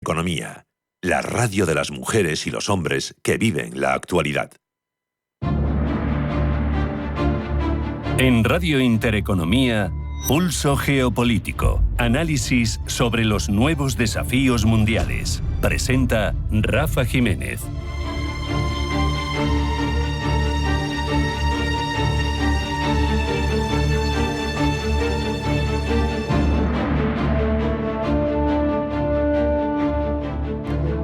Economía, la radio de las mujeres y los hombres que viven la actualidad. En Radio Intereconomía, Pulso Geopolítico. Análisis sobre los nuevos desafíos mundiales. Presenta Rafa Jiménez.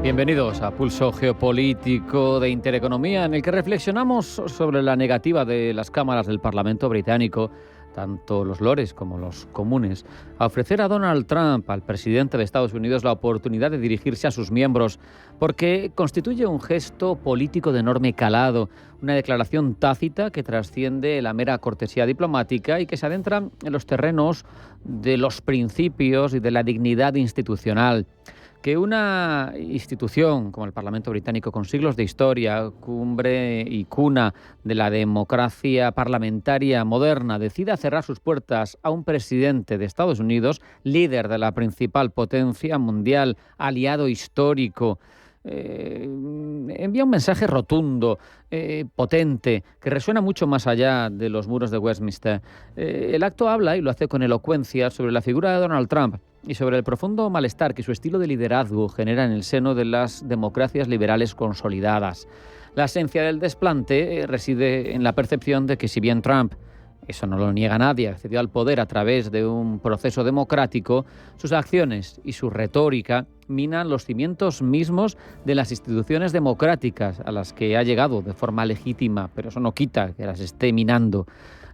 Bienvenidos a Pulso Geopolítico de Intereconomía, en el que reflexionamos sobre la negativa de las cámaras del Parlamento británico, tanto los lores como los comunes, a ofrecer a Donald Trump, al presidente de Estados Unidos, la oportunidad de dirigirse a sus miembros, porque constituye un gesto político de enorme calado, una declaración tácita que trasciende la mera cortesía diplomática y que se adentra en los terrenos de los principios y de la dignidad institucional. Que una institución como el Parlamento británico, con siglos de historia, cumbre y cuna de la democracia parlamentaria moderna, decida cerrar sus puertas a un presidente de Estados Unidos, líder de la principal potencia mundial, aliado histórico, envía un mensaje rotundo, potente, que resuena mucho más allá de los muros de Westminster. El acto habla, y lo hace con elocuencia, sobre la figura de Donald Trump y sobre el profundo malestar que su estilo de liderazgo genera en el seno de las democracias liberales consolidadas. La esencia del desplante reside en la percepción de que, si bien Trump, eso no lo niega nadie, accedió al poder a través de un proceso democrático, sus acciones y su retórica minan los cimientos mismos de las instituciones democráticas a las que ha llegado de forma legítima, pero eso no quita que las esté minando.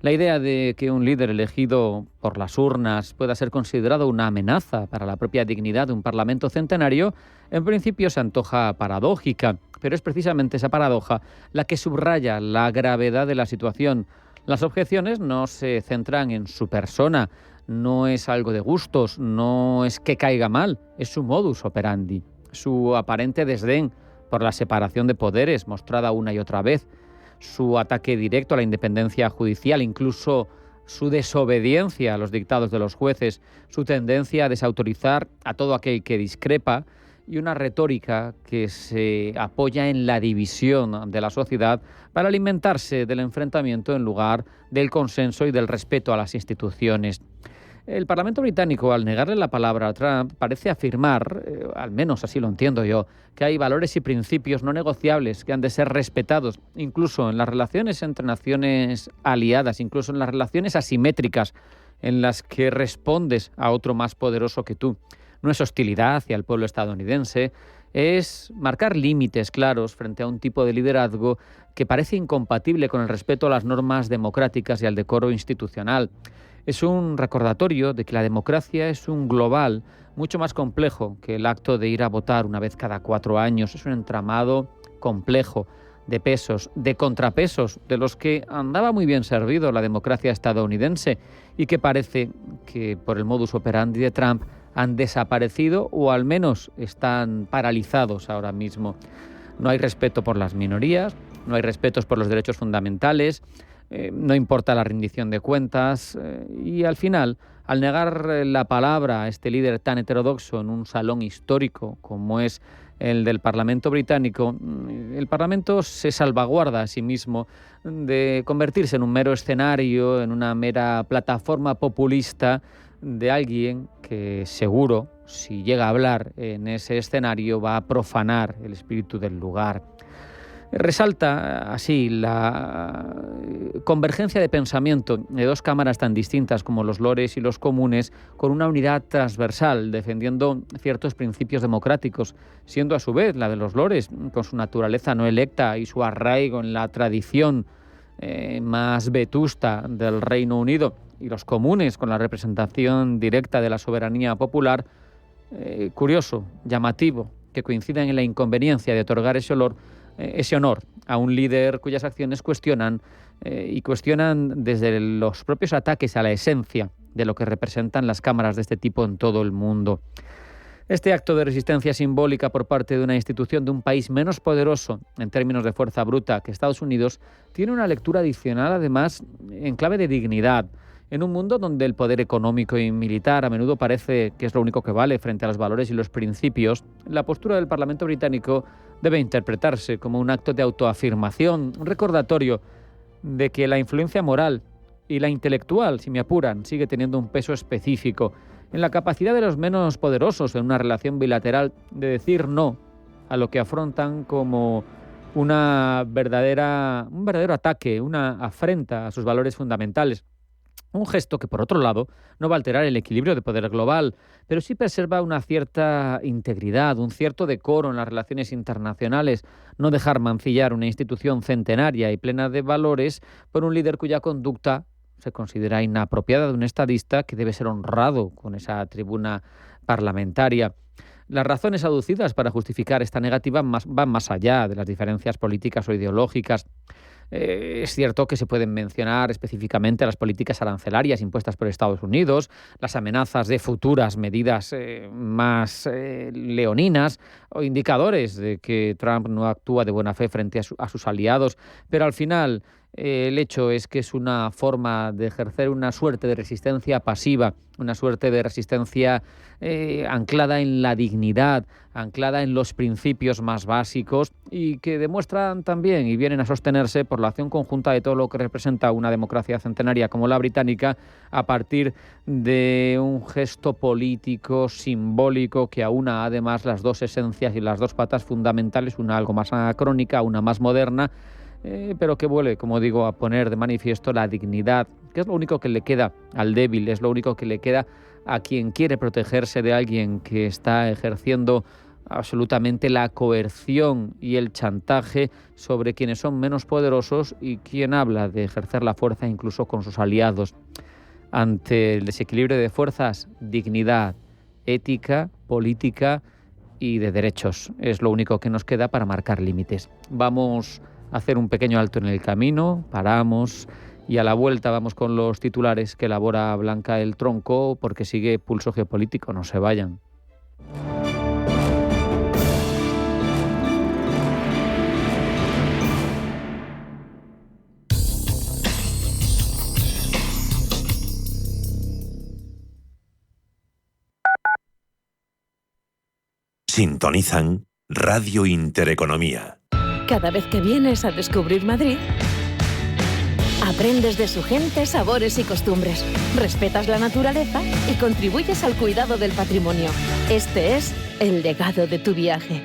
La idea de que un líder elegido por las urnas pueda ser considerado una amenaza para la propia dignidad de un parlamento centenario, en principio se antoja paradójica, pero es precisamente esa paradoja la que subraya la gravedad de la situación. Las objeciones no se centran en su persona, no es algo de gustos, no es que caiga mal, es su modus operandi, su aparente desdén por la separación de poderes mostrada una y otra vez, su ataque directo a la independencia judicial, incluso su desobediencia a los dictados de los jueces, su tendencia a desautorizar a todo aquel que discrepa y una retórica que se apoya en la división de la sociedad para alimentarse del enfrentamiento en lugar del consenso y del respeto a las instituciones. El Parlamento británico, al negarle la palabra a Trump, parece afirmar, al menos así lo entiendo yo, que hay valores y principios no negociables que han de ser respetados, incluso en las relaciones entre naciones aliadas, incluso en las relaciones asimétricas en las que respondes a otro más poderoso que tú. No es hostilidad hacia el pueblo estadounidense, es marcar límites claros frente a un tipo de liderazgo que parece incompatible con el respeto a las normas democráticas y al decoro institucional. Es un recordatorio de que la democracia es un global mucho más complejo que el acto de ir a votar una vez cada 4 años. Es un entramado complejo de pesos, de contrapesos, de los que andaba muy bien servido la democracia estadounidense y que parece que por el modus operandi de Trump han desaparecido o al menos están paralizados ahora mismo. No hay respeto por las minorías, no hay respetos por los derechos fundamentales, no importa la rendición de cuentas y al final, al negar la palabra a este líder tan heterodoxo en un salón histórico como es el del Parlamento británico, el Parlamento se salvaguarda a sí mismo de convertirse en un mero escenario, en una mera plataforma populista de alguien que seguro, si llega a hablar en ese escenario, va a profanar el espíritu del lugar. Resalta así la convergencia de pensamiento de dos cámaras tan distintas como los lores y los comunes, con una unidad transversal, defendiendo ciertos principios democráticos, siendo a su vez la de los lores, con su naturaleza no electa y su arraigo en la tradición más vetusta del Reino Unido, y los comunes con la representación directa de la soberanía popular, curioso, llamativo, que coinciden en la inconveniencia de otorgar ese honor a un líder cuyas acciones cuestionan desde los propios ataques a la esencia de lo que representan las cámaras de este tipo en todo el mundo. Este acto de resistencia simbólica por parte de una institución de un país menos poderoso en términos de fuerza bruta que Estados Unidos tiene una lectura adicional, además, en clave de dignidad. En un mundo donde el poder económico y militar a menudo parece que es lo único que vale frente a los valores y los principios, la postura del Parlamento británico debe interpretarse como un acto de autoafirmación, un recordatorio de que la influencia moral y la intelectual, si me apuran, sigue teniendo un peso específico en la capacidad de los menos poderosos en una relación bilateral de decir no a lo que afrontan como un verdadero ataque, una afrenta a sus valores fundamentales. Un gesto que, por otro lado, no va a alterar el equilibrio de poder global, pero sí preserva una cierta integridad, un cierto decoro en las relaciones internacionales, no dejar mancillar una institución centenaria y plena de valores por un líder cuya conducta se considera inapropiada de un estadista que debe ser honrado con esa tribuna parlamentaria. Las razones aducidas para justificar esta negativa van más allá de las diferencias políticas o ideológicas. Es cierto que se pueden mencionar específicamente las políticas arancelarias impuestas por Estados Unidos, las amenazas de futuras medidas más leoninas o indicadores de que Trump no actúa de buena fe frente a sus aliados, pero al final el hecho es que es una forma de ejercer una suerte de resistencia pasiva, una suerte de resistencia anclada en la dignidad, anclada en los principios más básicos y que demuestran también y vienen a sostenerse por la acción conjunta de todo lo que representa una democracia centenaria como la británica a partir de un gesto político, simbólico, que aúna además las dos esencias y las dos patas fundamentales, una algo más anacrónica, una más moderna, pero que vuelve, como digo, a poner de manifiesto la dignidad, que es lo único que le queda al débil, es lo único que le queda a quien quiere protegerse de alguien que está ejerciendo absolutamente la coerción y el chantaje sobre quienes son menos poderosos y quien habla de ejercer la fuerza incluso con sus aliados. Ante el desequilibrio de fuerzas, dignidad, ética, política y de derechos. Es lo único que nos queda para marcar límites. Vamos a hacer un pequeño alto en el camino, paramos y a la vuelta vamos con los titulares que elabora Blanca El Tronco porque sigue Pulso Geopolítico. No se vayan. Sintonizan Radio Intereconomía. Cada vez que vienes a descubrir Madrid, aprendes de su gente, sabores y costumbres, respetas la naturaleza y contribuyes al cuidado del patrimonio. Este es el legado de tu viaje.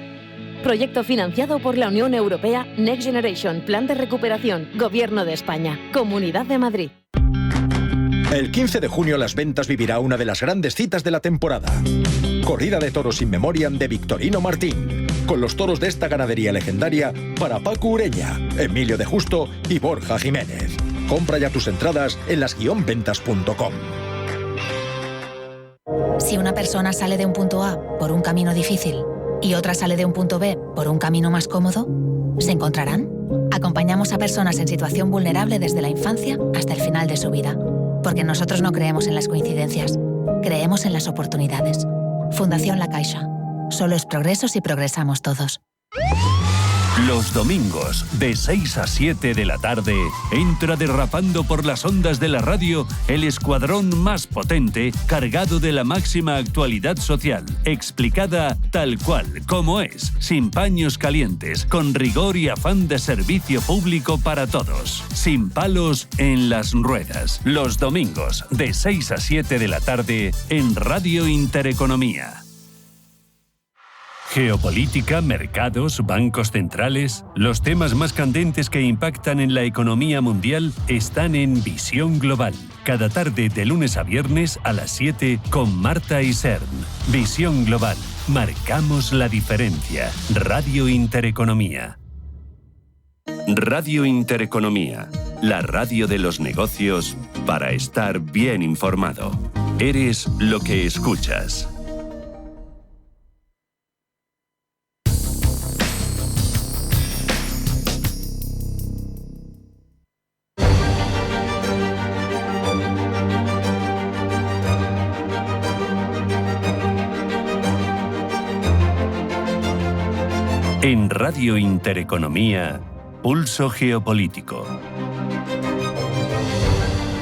Proyecto financiado por la Unión Europea Next Generation, Plan de Recuperación, Gobierno de España, Comunidad de Madrid. El 15 de junio Las Ventas vivirá una de las grandes citas de la temporada. Corrida de toros in memoriam de Victorino Martín, con los toros de esta ganadería legendaria para Paco Ureña, Emilio de Justo y Borja Jiménez. Compra ya tus entradas en las-ventas.com. Si una persona sale de un punto A por un camino difícil y otra sale de un punto B por un camino más cómodo, ¿se encontrarán? Acompañamos a personas en situación vulnerable desde la infancia hasta el final de su vida. Porque nosotros no creemos en las coincidencias, creemos en las oportunidades. Fundación La Caixa. Solo es progreso si progresamos todos. Los domingos, de 6 a 7 de la tarde, entra derrapando por las ondas de la radio el escuadrón más potente, cargado de la máxima actualidad social, explicada tal cual, como es, sin paños calientes, con rigor y afán de servicio público para todos, sin palos en las ruedas. Los domingos, de 6 a 7 de la tarde, en Radio Intereconomía. Geopolítica, mercados, bancos centrales. Los temas más candentes que impactan en la economía mundial están en Visión Global. Cada tarde de lunes a viernes a las 7 con Marta Isern. Visión Global. Marcamos la diferencia. Radio Intereconomía. Radio Intereconomía. La radio de los negocios para estar bien informado. Eres lo que escuchas. En Radio Intereconomía, Pulso Geopolítico.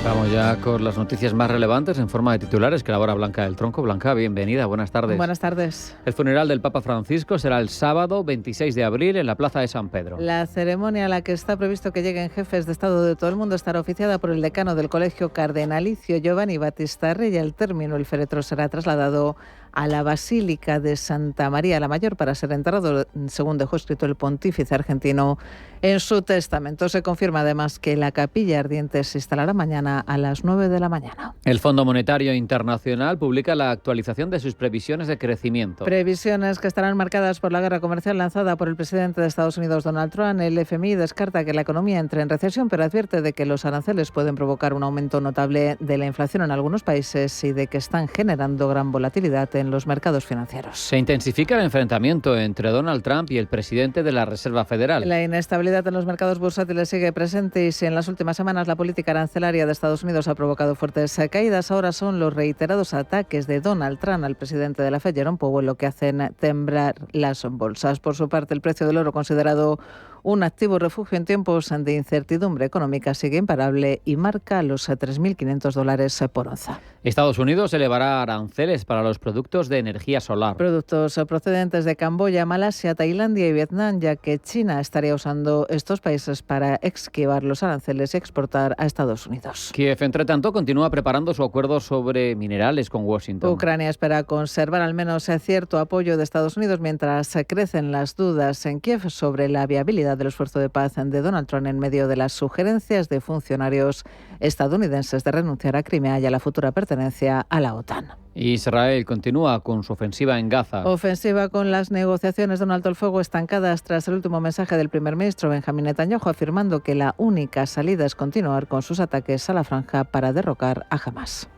Vamos ya con las noticias más relevantes en forma de titulares que elabora Blanca del Tronco. Blanca, bienvenida, buenas tardes. Buenas tardes. El funeral del Papa Francisco será el sábado 26 de abril en la Plaza de San Pedro. La ceremonia a la que está previsto que lleguen jefes de Estado de todo el mundo estará oficiada por el decano del Colegio Cardenalicio, Giovanni Battista Re, y al término el féretro será trasladado a la Basílica de Santa María la Mayor para ser enterrado, según dejó escrito el pontífice argentino en su testamento. Se confirma además que la capilla ardiente se instalará mañana a las 9 de la mañana. El Fondo Monetario Internacional publica la actualización de sus previsiones de crecimiento. Previsiones que estarán marcadas por la guerra comercial lanzada por el presidente de Estados Unidos, Donald Trump. El FMI descarta que la economía entre en recesión, pero advierte de que los aranceles pueden provocar un aumento notable de la inflación en algunos países y de que están generando gran volatilidad en los mercados financieros. Se intensifica el enfrentamiento entre Donald Trump y el presidente de la Reserva Federal. La inestabilidad en los mercados bursátiles sigue presente y si en las últimas semanas la política arancelaria de Estados Unidos ha provocado fuertes caídas, ahora son los reiterados ataques de Donald Trump al presidente de la Fed, Jerome Powell, lo que hacen temblar las bolsas. Por su parte, el precio del oro, considerado un activo refugio en tiempos de incertidumbre económica, sigue imparable y marca los $3.500 por onza. Estados Unidos elevará aranceles para los productos de energía solar. Productos procedentes de Camboya, Malasia, Tailandia y Vietnam, ya que China estaría usando estos países para esquivar los aranceles y exportar a Estados Unidos. Kiev, entre tanto, continúa preparando su acuerdo sobre minerales con Washington. Ucrania espera conservar al menos cierto apoyo de Estados Unidos mientras crecen las dudas en Kiev sobre la viabilidad del esfuerzo de paz de Donald Trump en medio de las sugerencias de funcionarios estadounidenses de renunciar a Crimea y a la futura pertenencia a la OTAN. Israel continúa con su ofensiva en Gaza. Ofensiva con las negociaciones de un alto el fuego estancadas tras el último mensaje del primer ministro Benjamín Netanyahu, afirmando que la única salida es continuar con sus ataques a la franja para derrocar a Hamás.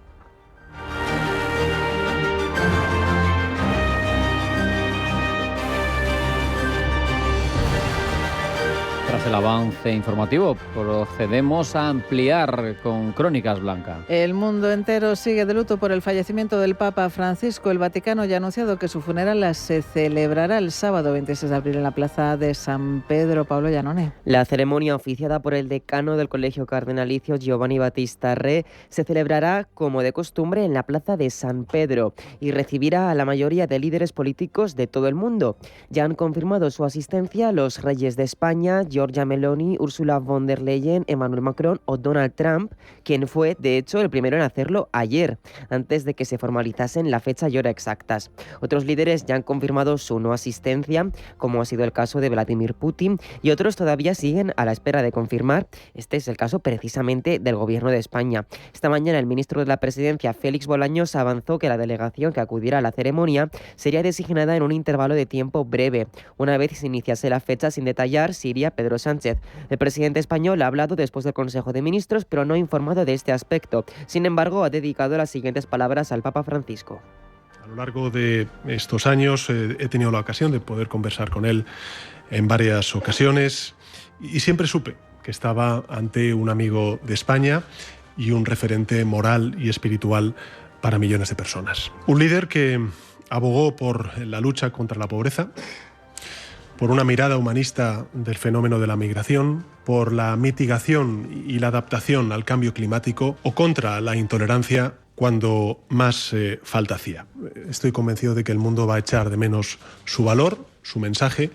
Tras el avance informativo, procedemos a ampliar con Crónicas, Blanca. El mundo entero sigue de luto por el fallecimiento del Papa Francisco. El Vaticano ya ha anunciado que su funeral se celebrará el sábado 26 de abril en la Plaza de San Pedro. Pablo Llanone. La ceremonia, oficiada por el decano del Colegio Cardenalicio, Giovanni Battista Re, se celebrará como de costumbre en la Plaza de San Pedro y recibirá a la mayoría de líderes políticos de todo el mundo. Ya han confirmado su asistencia los reyes de España, Giorgia Meloni, Ursula von der Leyen, Emmanuel Macron o Donald Trump, quien fue, de hecho, el primero en hacerlo ayer, antes de que se formalizasen la fecha y hora exactas. Otros líderes ya han confirmado su no asistencia, como ha sido el caso de Vladimir Putin, y otros todavía siguen a la espera de confirmar. Este es el caso precisamente del Gobierno de España. Esta mañana el ministro de la Presidencia, Félix Bolaños, avanzó que la delegación que acudirá a la ceremonia sería designada en un intervalo de tiempo breve, una vez se iniciase la fecha, sin detallar si iría Pedro Sánchez. El presidente español ha hablado después del Consejo de Ministros, pero no ha informado de este aspecto. Sin embargo, ha dedicado las siguientes palabras al Papa Francisco. A lo largo de estos años he tenido la ocasión de poder conversar con él en varias ocasiones y siempre supe que estaba ante un amigo de España y un referente moral y espiritual para millones de personas. Un líder que abogó por la lucha contra la pobreza, por una mirada humanista del fenómeno de la migración, por la mitigación y la adaptación al cambio climático o contra la intolerancia cuando más falta hacía. Estoy convencido de que el mundo va a echar de menos su valor, su mensaje,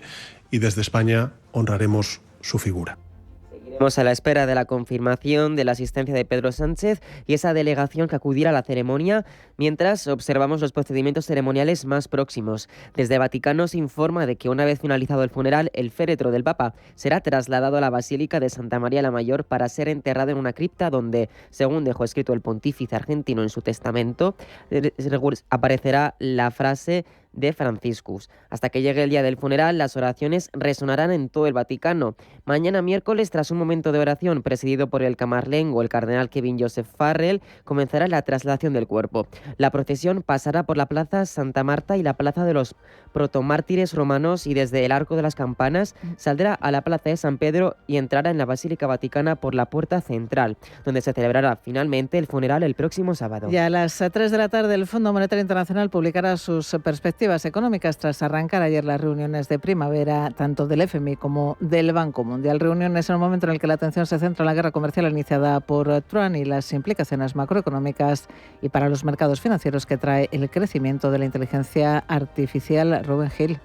y desde España honraremos su figura. Seguiremos a la espera de la confirmación de la asistencia de Pedro Sánchez y esa delegación que acudirá a la ceremonia, mientras observamos los procedimientos ceremoniales más próximos. Desde Vaticano se informa de que una vez finalizado el funeral, el féretro del Papa será trasladado a la Basílica de Santa María la Mayor para ser enterrado en una cripta donde, según dejó escrito el pontífice argentino en su testamento, aparecerá la frase de Franciscus. Hasta que llegue el día del funeral, las oraciones resonarán en todo el Vaticano. Mañana miércoles, tras un momento de oración presidido por el camarlengo, el cardenal Kevin Joseph Farrell, comenzará la traslación del cuerpo. La procesión pasará por la Plaza Santa Marta y la Plaza de los Protomártires romanos y desde el Arco de las Campanas saldrá a la Plaza de San Pedro y entrará en la Basílica Vaticana por la Puerta Central, donde se celebrará finalmente el funeral el próximo sábado. Y a las 3 de la tarde el Fondo Monetario Internacional publicará sus perspectivas perspectivas económicas tras arrancar ayer las reuniones de primavera, tanto del FMI como del Banco Mundial. Reuniones en un momento en el que la atención se centra en la guerra comercial iniciada por Trump y las implicaciones macroeconómicas y para los mercados financieros que trae el crecimiento de la inteligencia artificial. Rubén Gil.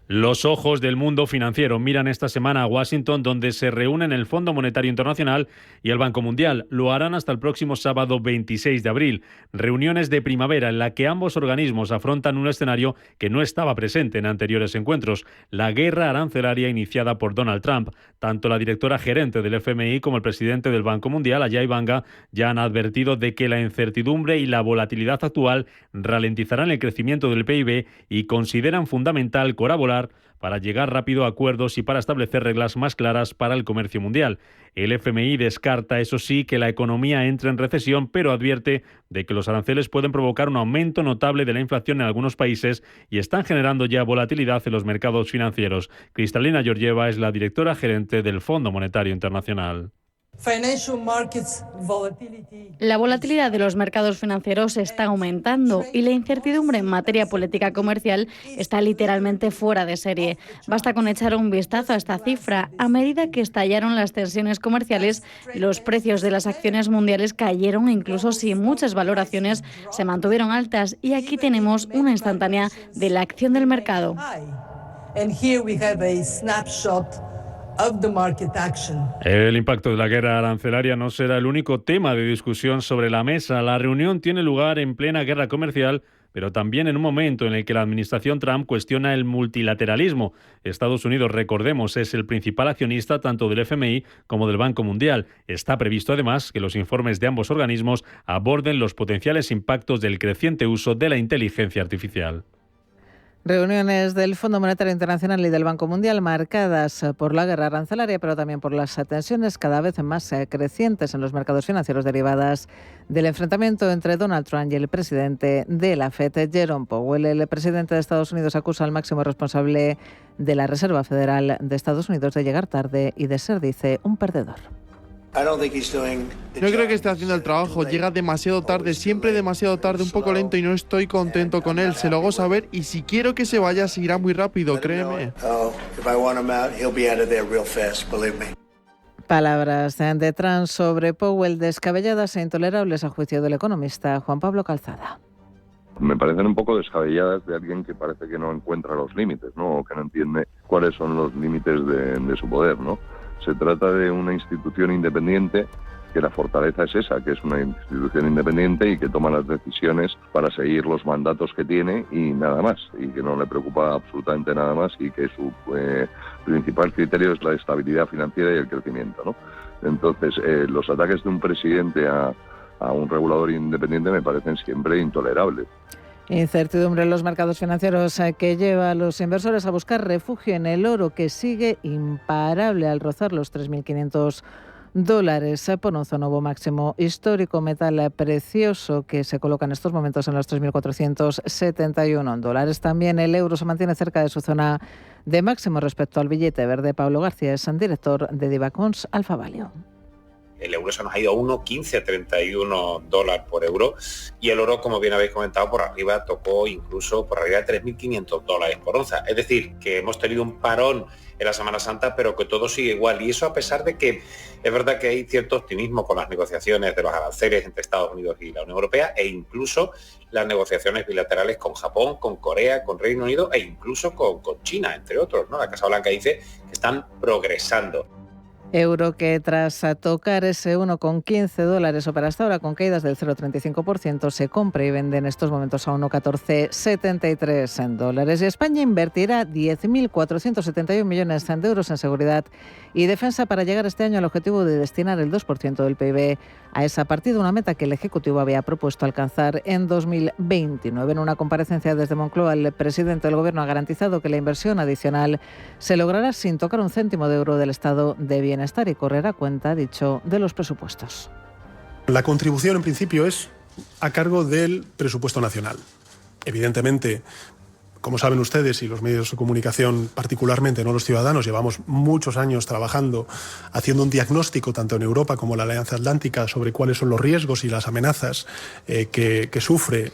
Los ojos del mundo financiero miran esta semana a Washington, donde se reúnen el Fondo Monetario Internacional y el Banco Mundial. Lo harán hasta el próximo sábado 26 de abril. Reuniones de primavera en la que ambos organismos afrontan un escenario que no estaba presente en anteriores encuentros: la guerra arancelaria iniciada por Donald Trump. Tanto la directora gerente del FMI como el presidente del Banco Mundial, Ajay Banga, ya han advertido de que la incertidumbre y la volatilidad actual ralentizarán el crecimiento del PIB y consideran fundamental colaborar para llegar rápido a acuerdos y para establecer reglas más claras para el comercio mundial. El FMI descarta, eso sí, que la economía entre en recesión, pero advierte de que los aranceles pueden provocar un aumento notable de la inflación en algunos países y están generando ya volatilidad en los mercados financieros. Kristalina Georgieva es la directora gerente del Fondo Monetario Internacional. La volatilidad de los mercados financieros está aumentando y la incertidumbre en materia política comercial está literalmente fuera de serie. Basta con echar un vistazo a esta cifra. A medida que estallaron las tensiones comerciales, los precios de las acciones mundiales cayeron, incluso si muchas valoraciones se mantuvieron altas. Y aquí tenemos una instantánea de la acción del mercado. El impacto de la guerra arancelaria no será el único tema de discusión sobre la mesa. La reunión tiene lugar en plena guerra comercial, pero también en un momento en el que la administración Trump cuestiona el multilateralismo. Estados Unidos, recordemos, es el principal accionista tanto del FMI como del Banco Mundial. Está previsto además que los informes de ambos organismos aborden los potenciales impactos del creciente uso de la inteligencia artificial. Reuniones del Fondo Monetario Internacional y del Banco Mundial marcadas por la guerra arancelaria, pero también por las tensiones cada vez más crecientes en los mercados financieros derivadas del enfrentamiento entre Donald Trump y el presidente de la FED, Jerome Powell. El presidente de Estados Unidos acusa al máximo responsable de la Reserva Federal de Estados Unidos de llegar tarde y de ser, dice, un perdedor. No creo que esté haciendo el trabajo, llega demasiado tarde, siempre demasiado tarde, un poco lento y no estoy contento con él, se lo hago saber y si quiero que se vaya, se irá muy rápido, créeme. Palabras de Trump sobre Powell descabelladas e intolerables a juicio del economista Juan Pablo Calzada. Me parecen un poco descabelladas de alguien que parece que no encuentra los límites, ¿no? O que no entiende cuáles son los límites de su poder, ¿no? Se trata de una institución independiente que la fortaleza es esa, que es una institución independiente y que toma las decisiones para seguir los mandatos que tiene y nada más, y que no le preocupa absolutamente nada más y que su principal criterio es la estabilidad financiera y el crecimiento, ¿no? Entonces, los ataques de un presidente a un regulador independiente me parecen siempre intolerables. Incertidumbre en los mercados financieros que lleva a los inversores a buscar refugio en el oro, que sigue imparable al rozar los $3.500 por onza, nuevo máximo histórico. Metal precioso que se coloca en estos momentos en los $3.471. También el euro se mantiene cerca de su zona de máximo respecto al billete verde. Pablo García es director de Divacons Alfa Value. El euro se nos ha ido a 1,1531 por euro y el oro, como bien habéis comentado, por arriba tocó incluso por arriba de $3.500 por onza. Es decir, que hemos tenido un parón en la Semana Santa, pero que todo sigue igual. Y eso a pesar de que es verdad que hay cierto optimismo con las negociaciones de los aranceles entre Estados Unidos y la Unión Europea e incluso las negociaciones bilaterales con Japón, con Corea, con Reino Unido e incluso con China, entre otros, ¿no? La Casa Blanca dice que están progresando. Euro que tras tocar ese $1,15 opera hasta ahora con caídas del 0,35%, se compra y vende en estos momentos a $1,1473. Y España invertirá 10.471 millones de euros en seguridad y defensa para llegar este año al objetivo de destinar el 2% del PIB a esa partida, una meta que el Ejecutivo había propuesto alcanzar en 2029. En una comparecencia desde Moncloa, el presidente del Gobierno ha garantizado que la inversión adicional se logrará sin tocar un céntimo de euro del estado de bienestar y correrá cuenta, dicho, de los presupuestos. La contribución, en principio, es a cargo del presupuesto nacional. Evidentemente, Como saben ustedes y los medios de comunicación, particularmente, no los ciudadanos, llevamos muchos años trabajando, haciendo un diagnóstico tanto en Europa como en la Alianza Atlántica sobre cuáles son los riesgos y las amenazas que sufre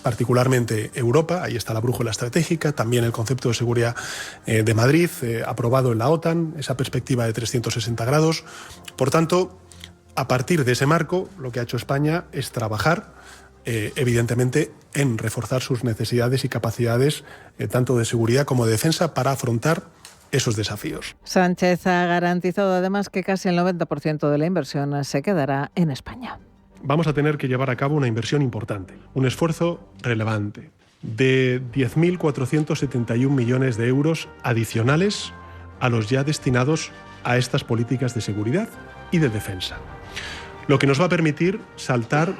particularmente Europa. Ahí está la brújula estratégica, también el concepto de seguridad de Madrid, aprobado en la OTAN, esa perspectiva de 360 grados. Por tanto, a partir de ese marco, lo que ha hecho España es trabajar evidentemente en reforzar sus necesidades y capacidades tanto de seguridad como de defensa para afrontar esos desafíos. Sánchez ha garantizado además que casi el 90% de la inversión se quedará en España. Vamos a tener que llevar a cabo una inversión importante, un esfuerzo relevante de 10.471 millones de euros adicionales a los ya destinados a estas políticas de seguridad y de defensa. Lo que nos va a permitir saltar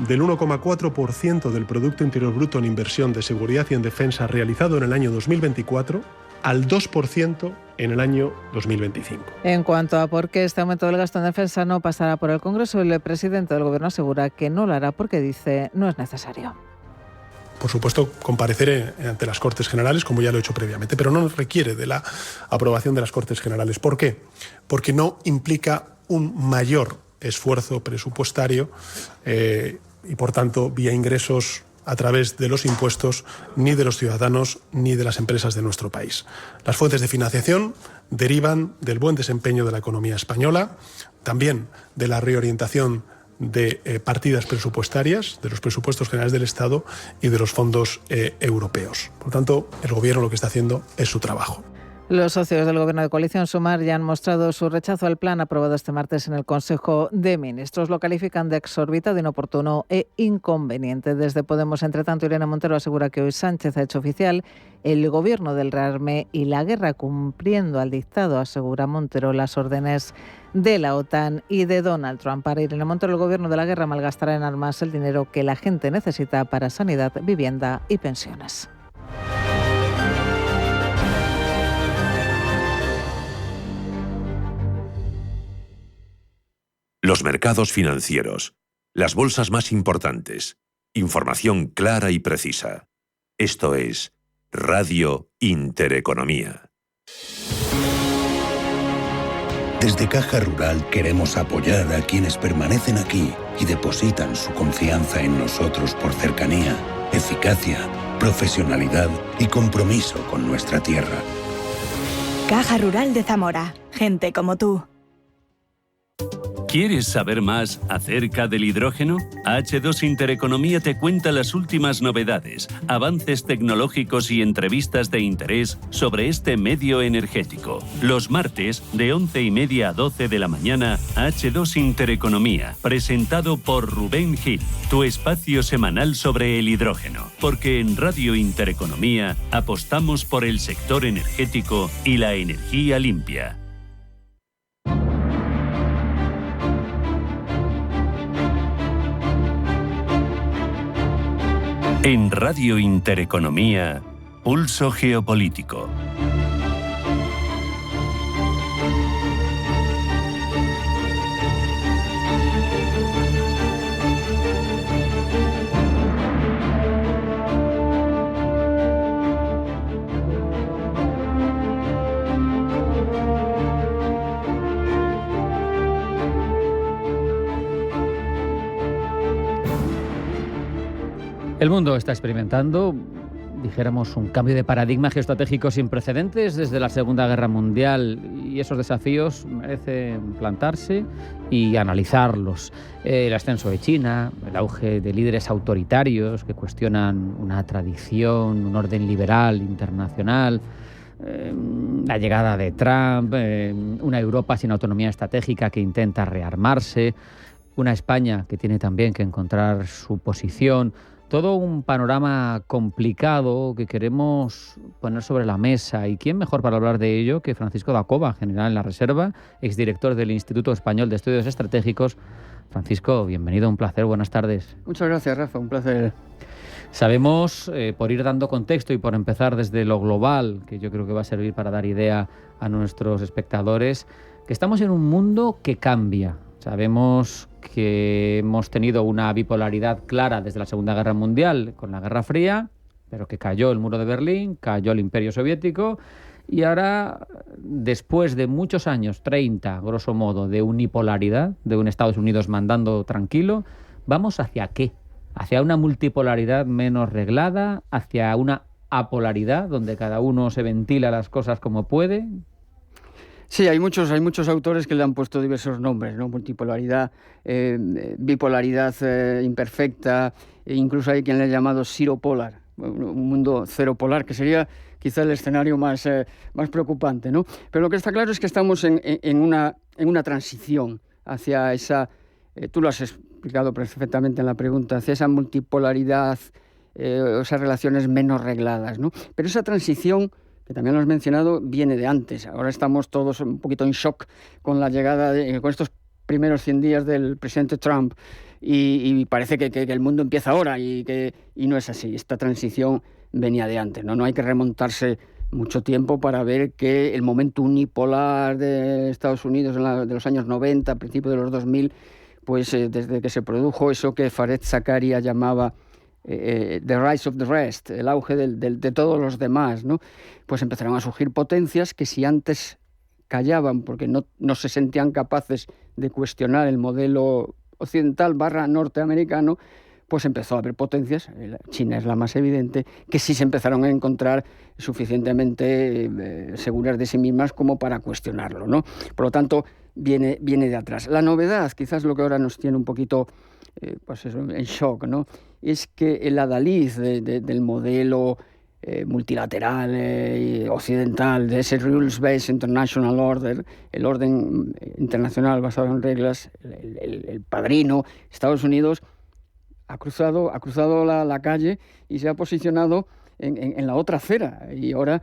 del 1,4% del Producto Interior Bruto en inversión de seguridad y en defensa realizado en el año 2024 al 2% en el año 2025. En cuanto a por qué este aumento del gasto en defensa no pasará por el Congreso, el presidente del Gobierno asegura que no lo hará porque dice no es necesario. Por supuesto, compareceré ante las Cortes Generales, como ya lo he hecho previamente, pero no requiere de la aprobación de las Cortes Generales. ¿Por qué? Porque no implica un mayor esfuerzo presupuestario y, por tanto, vía ingresos a través de los impuestos ni de los ciudadanos ni de las empresas de nuestro país. Las fuentes de financiación derivan del buen desempeño de la economía española, también de la reorientación de partidas presupuestarias, de los presupuestos generales del Estado y de los fondos europeos. Por tanto, el Gobierno lo que está haciendo es su trabajo. Los socios del Gobierno de coalición Sumar ya han mostrado su rechazo al plan aprobado este martes en el Consejo de Ministros. Lo califican de exorbitado, inoportuno e inconveniente. Desde Podemos, entre tanto, Irene Montero asegura que hoy Sánchez ha hecho oficial el gobierno del rearme y la guerra, cumpliendo al dictado, asegura Montero, las órdenes de la OTAN y de Donald Trump. Para Irene Montero, el gobierno de la guerra malgastará en armas el dinero que la gente necesita para sanidad, vivienda y pensiones. Los mercados financieros, las bolsas más importantes, información clara y precisa. Esto es Radio Intereconomía. Desde Caja Rural queremos apoyar a quienes permanecen aquí y depositan su confianza en nosotros por cercanía, eficacia, profesionalidad y compromiso con nuestra tierra. Caja Rural de Zamora. Gente como tú. ¿Quieres saber más acerca del hidrógeno? H2 Intereconomía te cuenta las últimas novedades, avances tecnológicos y entrevistas de interés sobre este medio energético. Los martes, de 11:30 a 12 de la mañana, H2 Intereconomía, presentado por Rubén Gil, tu espacio semanal sobre el hidrógeno. Porque en Radio Intereconomía apostamos por el sector energético y la energía limpia. En Radio Intereconomía, Pulso Geopolítico. El mundo está experimentando, dijéramos, un cambio de paradigma geoestratégico sin precedentes desde la Segunda Guerra Mundial, y esos desafíos merecen plantarse y analizarlos. El ascenso de China, el auge de líderes autoritarios que cuestionan una tradición, un orden liberal internacional, la llegada de Trump, una Europa sin autonomía estratégica que intenta rearmarse, una España que tiene también que encontrar su posición. Todo un panorama complicado que queremos poner sobre la mesa. ¿Y quién mejor para hablar de ello que Francisco Dacova, general en la Reserva, exdirector del Instituto Español de Estudios Estratégicos? Francisco, bienvenido, un placer, buenas tardes. Muchas gracias, Rafa, un placer. Sabemos, por ir dando contexto y por empezar desde lo global, que yo creo que va a servir para dar idea a nuestros espectadores, que estamos en un mundo que cambia. Sabemos que hemos tenido una bipolaridad clara desde la Segunda Guerra Mundial con la Guerra Fría, pero que cayó el muro de Berlín, cayó el Imperio Soviético, y ahora, después de muchos años, 30, grosso modo, de unipolaridad, de un Estados Unidos mandando tranquilo, ¿vamos hacia qué? ¿Hacia una multipolaridad menos reglada? ¿Hacia una apolaridad, donde cada uno se ventila las cosas como puede? Sí, hay muchos autores que le han puesto diversos nombres, ¿no? Multipolaridad, bipolaridad imperfecta, e incluso hay quien le ha llamado zero polar, un mundo cero polar, que sería quizá el escenario más preocupante, ¿no? Pero lo que está claro es que estamos en una transición hacia esa, tú lo has explicado perfectamente en la pregunta, hacia esa multipolaridad, esas relaciones menos regladas, ¿no? Pero esa transición, que también lo has mencionado, viene de antes. Ahora estamos todos un poquito en shock con la llegada, con estos primeros 100 días del presidente Trump, y parece que el mundo empieza ahora, y no es así. Esta transición venía de antes, ¿no? No hay que remontarse mucho tiempo para ver que el momento unipolar de Estados Unidos de los años 90, a principios de los 2000, pues desde que se produjo eso que Fareed Zakaria llamaba the rise of the rest, el auge de todos los demás, ¿no? Pues empezaron a surgir potencias que, si antes callaban porque no se sentían capaces de cuestionar el modelo occidental / norteamericano, pues empezó a haber potencias, China es la más evidente, que sí se empezaron a encontrar suficientemente seguras de sí mismas como para cuestionarlo, ¿no? Por lo tanto, viene de atrás. La novedad, quizás lo que ahora nos tiene un poquito pues eso, en shock, ¿no? Es que el adalid del modelo multilateral occidental, de ese rules-based international order, el orden internacional basado en reglas, el padrino, Estados Unidos, ha cruzado la calle y se ha posicionado en la otra acera. Y ahora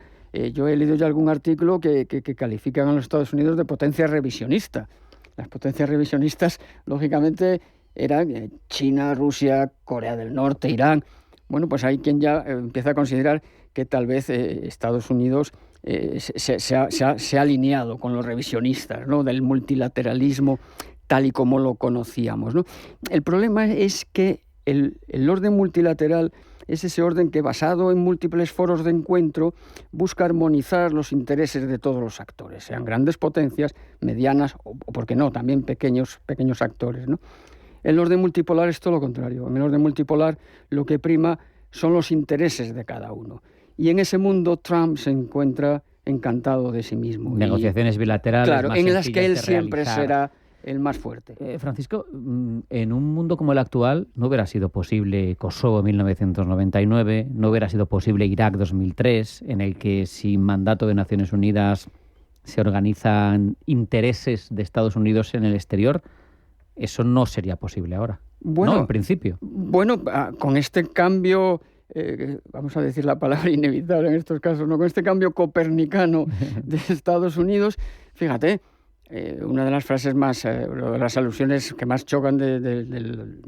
yo he leído ya algún artículo que califican a los Estados Unidos de potencia revisionista. Las potencias revisionistas, lógicamente, eran China, Rusia, Corea del Norte, Irán. Bueno, pues hay quien ya empieza a considerar que tal vez Estados Unidos se ha alineado con los revisionistas, ¿no? Del multilateralismo tal y como lo conocíamos, ¿no? El problema es que el orden multilateral es ese orden que, basado en múltiples foros de encuentro, busca armonizar los intereses de todos los actores, sean grandes potencias, medianas o ¿por qué no?, también pequeños actores, ¿no? El orden multipolar es todo lo contrario. En el orden multipolar lo que prima son los intereses de cada uno. Y en ese mundo Trump se encuentra encantado de sí mismo. Negociaciones bilaterales, claro, más en las que él de siempre realizar. será el más fuerte. Francisco, en un mundo como el actual no hubiera sido posible Kosovo 1999, no hubiera sido posible Irak 2003, en el que sin mandato de Naciones Unidas se organizan intereses de Estados Unidos en el exterior. Eso no sería posible ahora, bueno, ¿no? En principio. Bueno, con este cambio, vamos a decir la palabra inevitable en estos casos, ¿no? Con este cambio copernicano de Estados Unidos, fíjate, una de las frases más, de las alusiones que más chocan del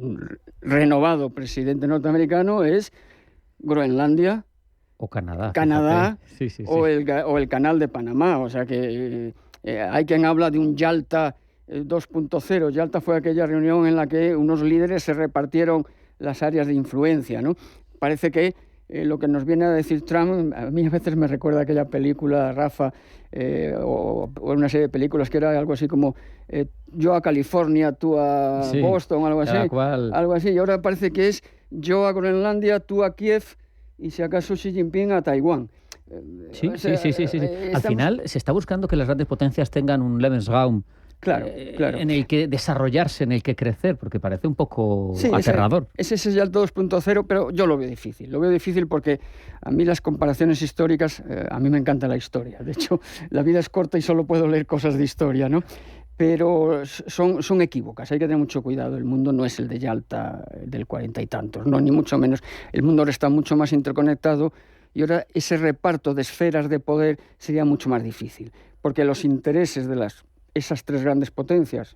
renovado presidente norteamericano es Groenlandia o Canadá. Sí. O el canal de Panamá. O sea que hay quien habla de un Yalta 2.0. Yalta fue aquella reunión en la que unos líderes se repartieron las áreas de influencia, ¿no? Parece que lo que nos viene a decir Trump, a mí a veces me recuerda aquella película, Rafa, o una serie de películas que era algo así como yo a California, tú a Boston, algo así. Algo así. Y ahora parece que es yo a Groenlandia, tú a Kiev, y si acaso Xi Jinping a Taiwán. Sí. Al final se está buscando que las grandes potencias tengan un Lebensraum. Claro. En el que desarrollarse, en el que crecer, porque parece un poco aterrador. Ese es ya el 2.0, pero yo lo veo difícil. Lo veo difícil porque a mí las comparaciones históricas, a mí me encanta la historia. De hecho, la vida es corta y solo puedo leer cosas de historia, ¿no? Pero son equívocas, hay que tener mucho cuidado. El mundo no es el de Yalta del 40 y tantos, no, ni mucho menos. El mundo ahora está mucho más interconectado y ahora ese reparto de esferas de poder sería mucho más difícil, porque los intereses de esas tres grandes potencias,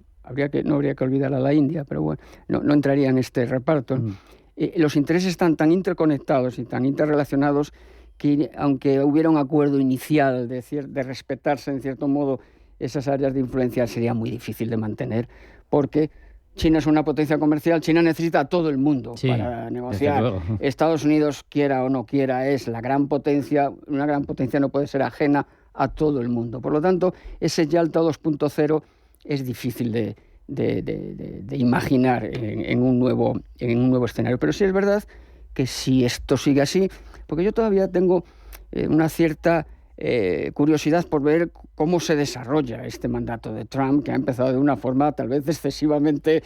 no habría que olvidar a la India, pero bueno, no entraría en este reparto. Los intereses están tan interconectados y tan interrelacionados que, aunque hubiera un acuerdo inicial de respetarse en cierto modo esas áreas de influencia, sería muy difícil de mantener, porque China es una potencia comercial, China necesita a todo el mundo para negociar. Estados Unidos, quiera o no quiera, es la gran potencia. Una gran potencia no puede ser ajena a todo el mundo. Por lo tanto, ese Yalta 2.0 es difícil de imaginar en un nuevo escenario. Pero sí es verdad que si esto sigue así, porque yo todavía tengo una cierta curiosidad por ver cómo se desarrolla este mandato de Trump, que ha empezado de una forma tal vez excesivamente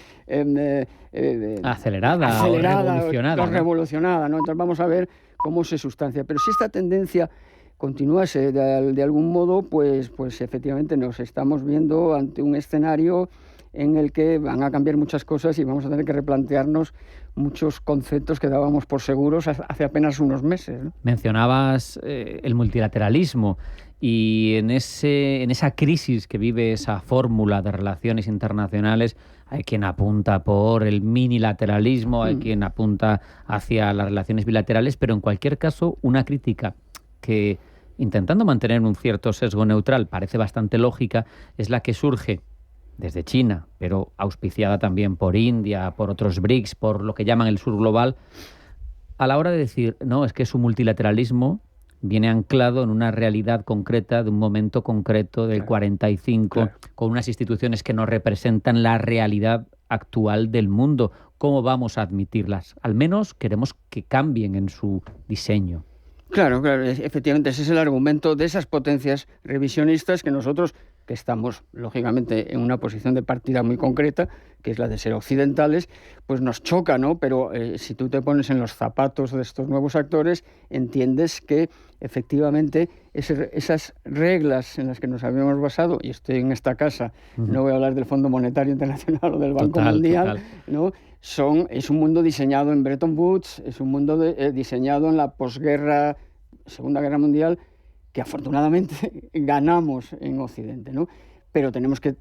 acelerada o revolucionada, ¿no? Entonces vamos a ver cómo se sustancia. Pero si esta tendencia continuase de algún modo, pues efectivamente nos estamos viendo ante un escenario en el que van a cambiar muchas cosas y vamos a tener que replantearnos muchos conceptos que dábamos por seguros hace apenas unos meses, ¿no? Mencionabas el multilateralismo y en esa crisis que vive esa fórmula de relaciones internacionales hay quien apunta por el minilateralismo, hay quien apunta hacia las relaciones bilaterales, pero en cualquier caso una crítica que, intentando mantener un cierto sesgo neutral, parece bastante lógica, es la que surge desde China, pero auspiciada también por India, por otros BRICS, por lo que llaman el sur global, a la hora de decir, no, es que su multilateralismo viene anclado en una realidad concreta, de un momento concreto del 45, con unas instituciones que no representan la realidad actual del mundo. ¿Cómo vamos a admitirlas? Al menos queremos que cambien en su diseño. Claro, efectivamente, ese es el argumento de esas potencias revisionistas que nosotros, que estamos lógicamente en una posición de partida muy concreta, que es la de ser occidentales, pues nos choca, ¿no? Pero si tú te pones en los zapatos de estos nuevos actores, entiendes que efectivamente esas reglas en las que nos habíamos basado, y estoy en esta casa, no voy a hablar del Fondo Monetario Internacional o del Banco Mundial, ¿no? Es un mundo diseñado en Bretton Woods, es un mundo diseñado en la posguerra, Segunda Guerra Mundial, que afortunadamente ganamos en Occidente, ¿no? Pero tenemos que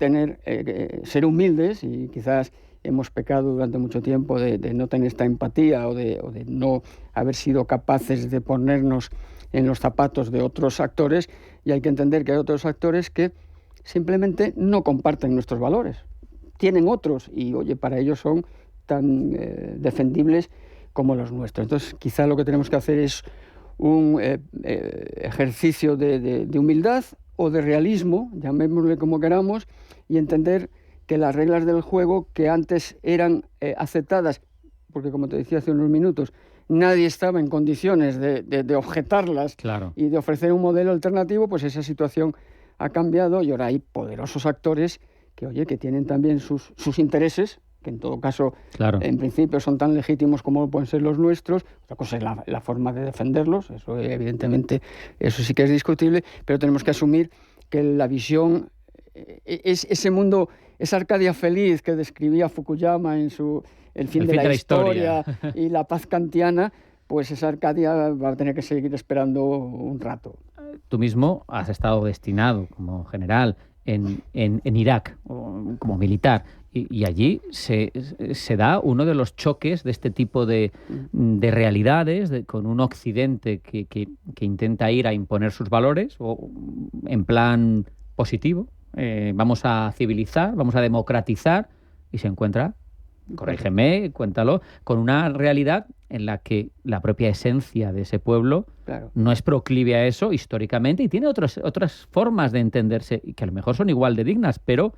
ser humildes, y quizás hemos pecado durante mucho tiempo de no tener esta empatía o de no haber sido capaces de ponernos en los zapatos de otros actores, y hay que entender que hay otros actores que simplemente no comparten nuestros valores. Tienen otros y, oye, para ellos son tan defendibles como los nuestros. Entonces, quizá lo que tenemos que hacer es un ejercicio de humildad o de realismo, llamémosle como queramos, y entender que las reglas del juego que antes eran aceptadas, porque como te decía hace unos minutos, nadie estaba en condiciones de objetarlas y de ofrecer un modelo alternativo, pues esa situación ha cambiado y ahora hay poderosos actores que tienen también sus intereses, que en todo caso, en principio son tan legítimos como pueden ser los nuestros. Otra cosa es la forma de defenderlos, eso evidentemente, eso sí que es discutible, pero tenemos que asumir que la visión es ese mundo, esa Arcadia feliz que describía Fukuyama en El fin de la historia y la paz kantiana, pues esa Arcadia va a tener que seguir esperando un rato. Tú mismo has estado destinado como general en Irak, como militar, y allí se da uno de los choques de este tipo de realidades, con un Occidente que intenta ir a imponer sus valores, o en plan positivo, vamos a civilizar, vamos a democratizar, y se encuentra, corrígeme, cuéntalo, con una realidad en la que la propia esencia de ese pueblo no es proclive a eso históricamente, y tiene otras formas de entenderse, y que a lo mejor son igual de dignas, pero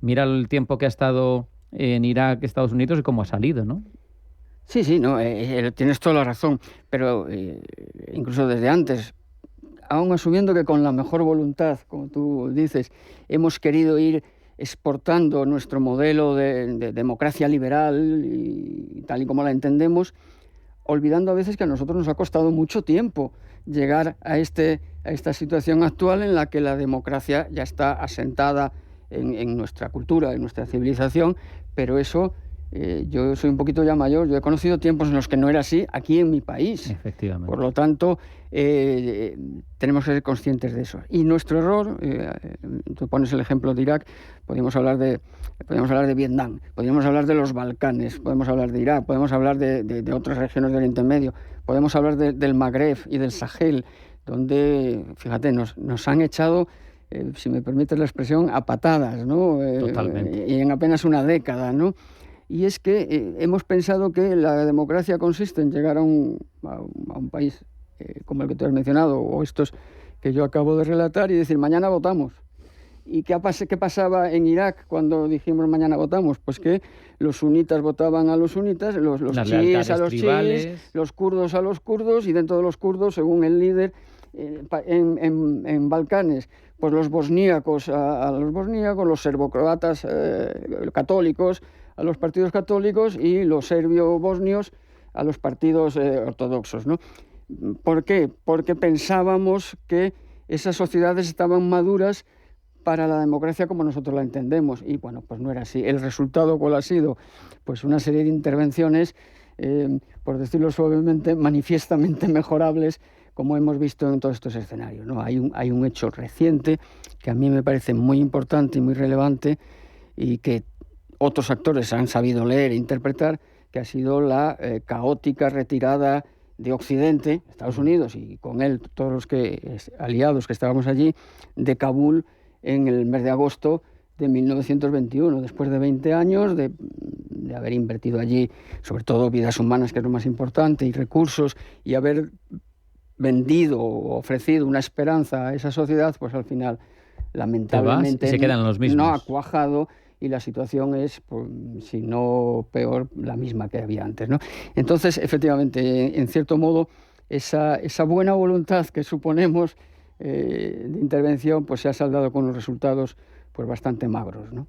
mira el tiempo que ha estado en Irak, Estados Unidos, y cómo ha salido, ¿no? Sí, no, tienes toda la razón, pero incluso desde antes, aún asumiendo que con la mejor voluntad, como tú dices, hemos querido ir exportando nuestro modelo de democracia liberal y tal y como la entendemos, olvidando a veces que a nosotros nos ha costado mucho tiempo llegar a esta situación actual en la que la democracia ya está asentada en nuestra cultura, en nuestra civilización, pero eso, yo soy un poquito ya mayor, yo he conocido tiempos en los que no era así aquí en mi país. Efectivamente. Por lo tanto, tenemos que ser conscientes de eso. Y nuestro error, tú pones el ejemplo de Irak, podemos hablar de Vietnam, podemos hablar de los Balcanes, podemos hablar de Irak, podemos hablar de otras regiones del Oriente Medio, podemos hablar del Magreb y del Sahel, donde, fíjate, nos han echado, si me permites la expresión, a patadas, ¿no? Totalmente. Y en apenas una década, ¿no? y es que hemos pensado que la democracia consiste en llegar a un país como el que tú has mencionado, o estos que yo acabo de relatar, y decir, mañana votamos. ¿Y qué pasaba en Irak cuando dijimos mañana votamos? Pues que los sunitas votaban a los sunitas, los chiíes a los chiíes, los kurdos a los kurdos, y dentro de los kurdos, según el líder, en Balcanes, pues los bosníacos a los bosníacos, los serbocroatas católicos a los partidos católicos, y los serbio-bosnios a los partidos ortodoxos, ¿no? ¿Por qué? Porque pensábamos que esas sociedades estaban maduras para la democracia como nosotros la entendemos, y bueno, pues no era así. El resultado, ¿cuál ha sido? Pues una serie de intervenciones, por decirlo suavemente, manifiestamente mejorables, como hemos visto en todos estos escenarios, ¿no? Hay un hecho reciente que a mí me parece muy importante y muy relevante, y que otros actores han sabido leer e interpretar, que ha sido la caótica retirada de Occidente, Estados Unidos, y con él todos los aliados que estábamos allí, de Kabul, en el mes de agosto de 1921, después de 20 años de haber invertido allí, sobre todo vidas humanas, que es lo más importante, y recursos, y haber vendido o ofrecido una esperanza a esa sociedad, pues al final, lamentablemente, se quedan los mismos. No ha cuajado, y la situación es, pues, si no peor, la misma que había antes, ¿no? Entonces, efectivamente, en cierto modo, esa buena voluntad que suponemos de intervención, pues se ha saldado con unos resultados pues bastante magros, ¿no?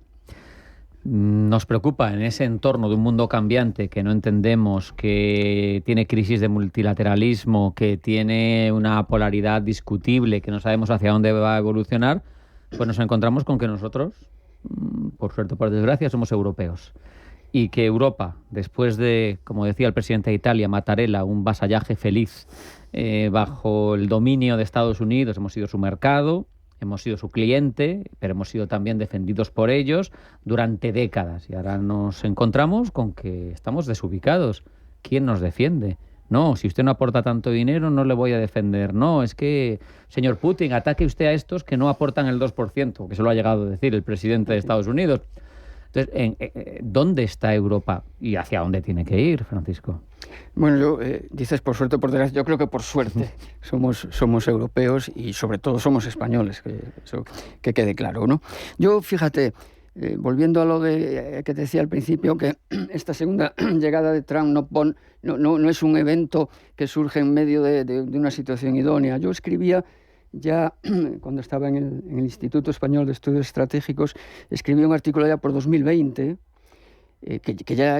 Nos preocupa en ese entorno de un mundo cambiante que no entendemos, que tiene crisis de multilateralismo, que tiene una polaridad discutible, que no sabemos hacia dónde va a evolucionar, pues nos encontramos con que nosotros, por suerte o por desgracia, somos europeos. Y que Europa, después de, como decía el presidente de Italia, Mattarella, un vasallaje feliz bajo el dominio de Estados Unidos, hemos sido su mercado, hemos sido su cliente, pero hemos sido también defendidos por ellos durante décadas. Y ahora nos encontramos con que estamos desubicados. ¿Quién nos defiende? No, si usted no aporta tanto dinero, no le voy a defender. No, es que, señor Putin, ataque usted a estos que no aportan el 2%, que se lo ha llegado a decir el presidente de Estados Unidos. Entonces, ¿dónde está Europa y hacia dónde tiene que ir, Francisco? Bueno, yo dices por suerte o por desgracia. Yo creo que por suerte somos europeos, y sobre todo somos españoles, que quede claro, ¿no? Yo, fíjate, volviendo a lo que te decía al principio, que esta segunda llegada de Trump no es un evento que surge en medio de una situación idónea. Yo escribía ya cuando estaba en el Instituto Español de Estudios Estratégicos, escribí un artículo ya por 2020, que ya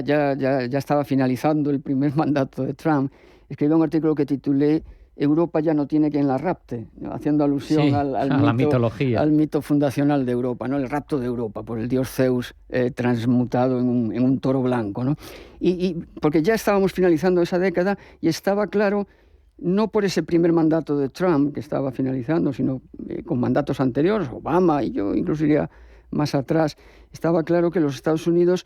estaba finalizando el primer mandato de Trump. Escribí un artículo que titulé Europa ya no tiene quien la rapte, ¿no? Haciendo alusión la mitología, al mito fundacional de Europa, ¿no? El rapto de Europa por el dios Zeus transmutado en un toro blanco, ¿no? Y porque ya estábamos finalizando esa década, y estaba claro, no por ese primer mandato de Trump que estaba finalizando, sino con mandatos anteriores, Obama, y yo incluso iría más atrás, estaba claro que los Estados Unidos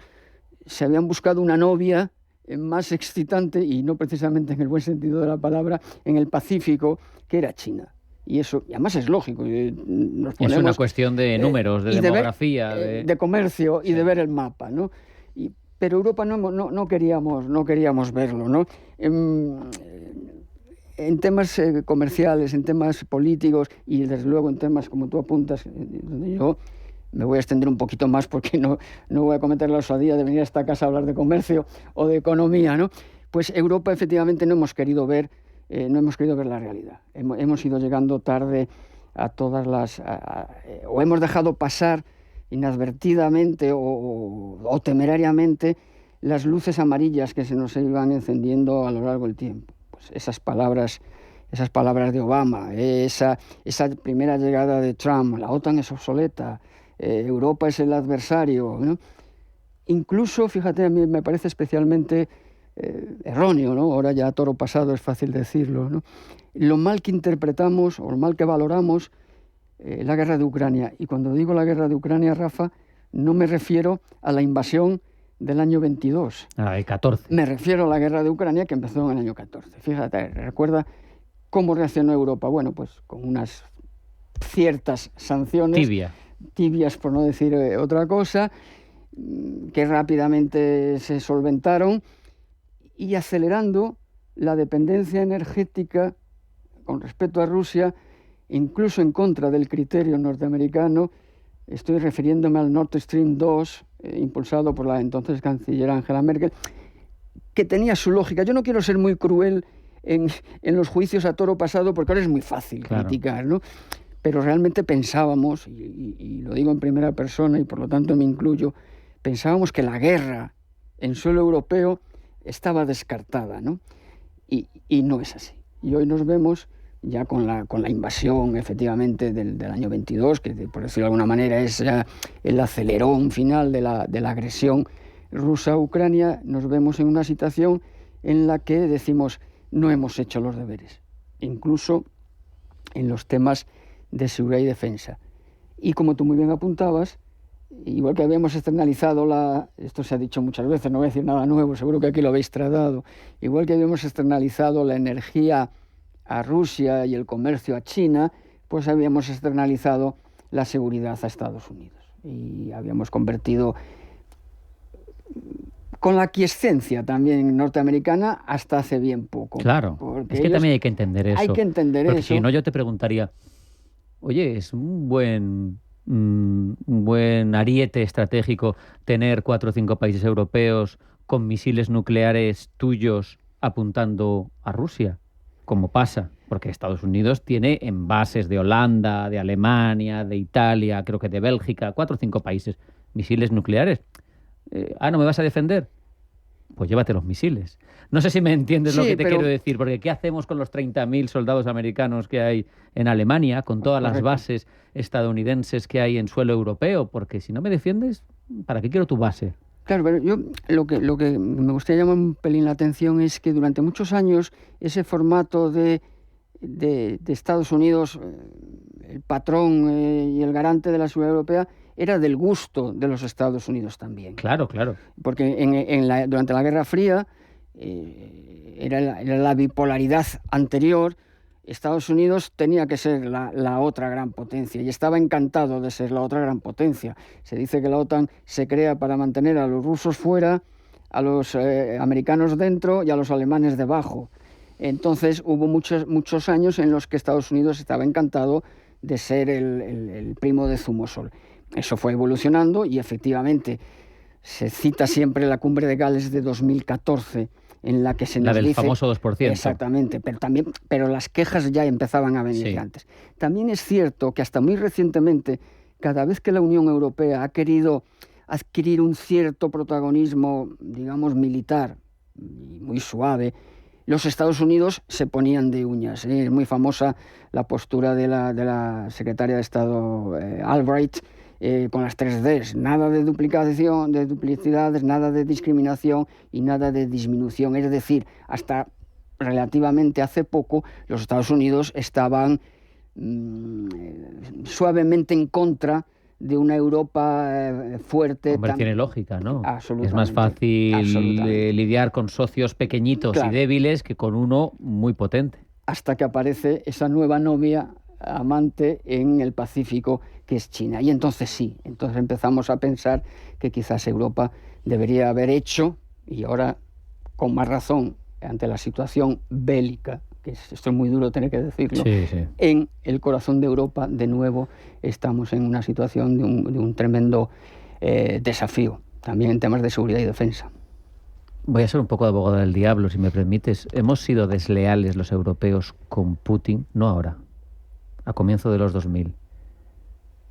se habían buscado una novia más excitante, y no precisamente en el buen sentido de la palabra, en el Pacífico, que era China. Y eso, y además es lógico. Nos ponemos, es una cuestión de números, de demografía, de comercio, y de ver el mapa, ¿no? Pero Europa no queríamos verlo, ¿no? En temas comerciales, en temas políticos, y desde luego en temas, como tú apuntas, donde yo me voy a extender un poquito más, porque no voy a cometer la osadía de venir a esta casa a hablar de comercio o de economía, ¿no? Pues Europa, efectivamente, no hemos querido ver la realidad. Hemos ido llegando tarde a todas o hemos dejado pasar inadvertidamente o temerariamente las luces amarillas que se nos iban encendiendo a lo largo del tiempo. Pues esas palabras de Obama, esa primera llegada de Trump, la OTAN es obsoleta, Europa es el adversario, ¿no? Incluso, fíjate, a mí me parece especialmente erróneo, ¿no? Ahora ya a toro pasado es fácil decirlo, ¿no? Lo mal que interpretamos o lo mal que valoramos la guerra de Ucrania. Y cuando digo la guerra de Ucrania, Rafa, no me refiero a la invasión del año 22. El 14. Me refiero a la guerra de Ucrania, que empezó en el año 14. Fíjate, recuerda cómo reaccionó Europa. Bueno, pues con unas ciertas sanciones. Tibias, por no decir otra cosa. que rápidamente se solventaron y acelerando la dependencia energética con respecto a Rusia, incluso en contra del criterio norteamericano. Estoy refiriéndome al Nord Stream 2, impulsado por la entonces canciller Angela Merkel, que tenía su lógica. Yo no quiero ser muy cruel en los juicios a toro pasado, porque ahora es muy fácil criticar, ¿no? Pero realmente pensábamos, y lo digo en primera persona y por lo tanto me incluyo, pensábamos que la guerra en suelo europeo estaba descartada, ¿no? Y no es así. Y hoy nos vemos ya con la invasión, efectivamente, del año 22, que por decirlo de alguna manera es ya el acelerón final de la agresión rusa a Ucrania. Nos vemos en una situación en la que decimos no hemos hecho los deberes, incluso en los temas de seguridad y defensa. Y como tú muy bien apuntabas, igual que habíamos externalizado esto se ha dicho muchas veces, no voy a decir nada nuevo, seguro que aquí lo habéis tratado, igual que habíamos externalizado la energía a Rusia y el comercio a China, pues habíamos externalizado la seguridad a Estados Unidos. Y habíamos convertido, con la aquiescencia también norteamericana, hasta hace bien poco. Claro, es que también hay que entender eso. Hay que entender porque eso. Si no, yo te preguntaría, oye, es un buen ariete estratégico tener 4 o 5 países europeos con misiles nucleares tuyos apuntando a Rusia, como pasa, porque Estados Unidos tiene envases de Holanda, de Alemania, de Italia, creo que de Bélgica, 4 o 5 países, misiles nucleares. ¿No me vas a defender? Pues llévate los misiles. No sé si me entiendes lo que te quiero decir, porque ¿qué hacemos con los 30.000 soldados americanos que hay en Alemania, con todas las bases estadounidenses que hay en suelo europeo? Porque si no me defiendes, ¿para qué quiero tu base? Claro, pero yo lo que me gustaría llamar un pelín la atención es que durante muchos años ese formato de Estados Unidos, el patrón y el garante de la seguridad europea, era del gusto de los Estados Unidos también. Claro, claro. Porque durante la Guerra Fría era la bipolaridad anterior. Estados Unidos tenía que ser la otra gran potencia y estaba encantado de ser la otra gran potencia. Se dice que la OTAN se crea para mantener a los rusos fuera, a los americanos dentro y a los alemanes debajo. Entonces hubo muchos años en los que Estados Unidos estaba encantado de ser el primo de Zumosol. Eso fue evolucionando y efectivamente se cita siempre la cumbre de Gales de 2014, en la que se nos dice... La del famoso 2%. Exactamente, pero las quejas ya empezaban a venir antes. También es cierto que hasta muy recientemente, cada vez que la Unión Europea ha querido adquirir un cierto protagonismo, digamos, militar, y muy suave, los Estados Unidos se ponían de uñas. Es muy famosa la postura de la secretaria de Estado Albright, con las 3 Ds, nada de duplicación, de duplicidades, nada de discriminación y nada de disminución. Es decir, hasta relativamente hace poco los Estados Unidos estaban suavemente en contra de una Europa fuerte. Hombre, tiene lógica, ¿no? Absolutamente. Es más fácil lidiar con socios pequeñitos y débiles que con uno muy potente. Hasta que aparece esa nueva novia amante en el Pacífico, que es China. Y entonces entonces empezamos a pensar que quizás Europa debería haber hecho, y ahora con más razón ante la situación bélica, que esto es muy duro tener que decirlo, en el corazón de Europa de nuevo estamos en una situación de un tremendo desafío, también en temas de seguridad y defensa. Voy a ser un poco de abogado del diablo, si me permites. Hemos sido desleales los europeos con Putin, no ahora, a comienzo de los 2000.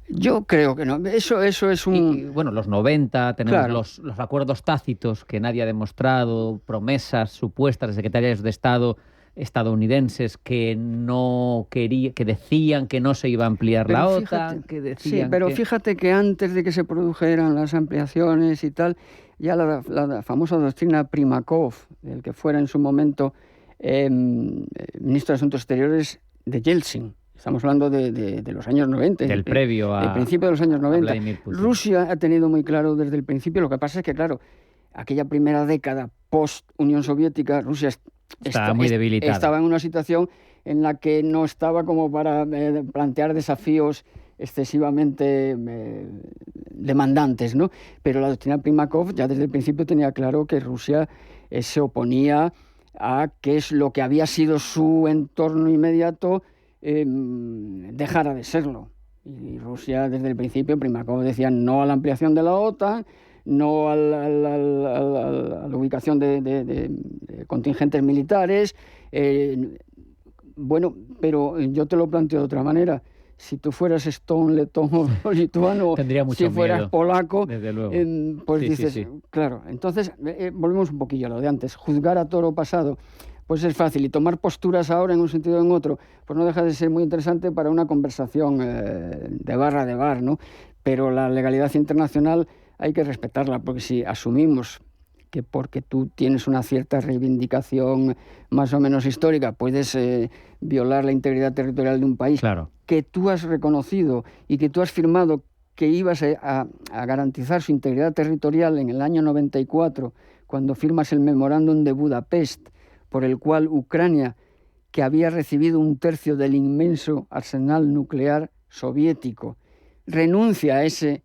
Yo creo que no. Eso es un... Y, bueno, los 90, tenemos los acuerdos tácitos que nadie ha demostrado, promesas supuestas de secretarios de Estado estadounidenses que decían que no se iba a ampliar la OTAN, fíjate que antes de que se produjeran las ampliaciones y tal, ya la famosa doctrina Primakov, el que fuera en su momento ministro de Asuntos Exteriores de Yeltsin. Estamos hablando de los años 90. Del previo a... Del principio de los años 90. Vladimir Putin. Rusia ha tenido muy claro desde el principio. Lo que pasa es que, claro, aquella primera década post-Unión Soviética, Rusia estaba muy debilitada. Estaba en una situación en la que no estaba como para plantear desafíos excesivamente demandantes, ¿no? Pero la doctrina Primakov ya desde el principio tenía claro que Rusia se oponía a que es lo que había sido su entorno inmediato dejara de serlo. Y Rusia desde el principio, Primakov decía no a la ampliación de la OTAN, no a la ubicación de contingentes militares. Bueno, pero yo te lo planteo de otra manera. Si tú fueras estón, letón o lituano, si fueras miedo, polaco, pues sí, dices, sí. Claro, entonces volvemos un poquillo a lo de antes, juzgar a toro pasado, pues es fácil, y tomar posturas ahora en un sentido o en otro, pues no deja de ser muy interesante para una conversación de bar, ¿no? Pero la legalidad internacional hay que respetarla, porque si asumimos que porque tú tienes una cierta reivindicación más o menos histórica puedes violar la integridad territorial de un país, claro, que tú has reconocido y que tú has firmado que ibas a garantizar su integridad territorial en el año 94, cuando firmas el memorándum de Budapest, por el cual Ucrania, que había recibido 1/3 del inmenso arsenal nuclear soviético, renuncia a ese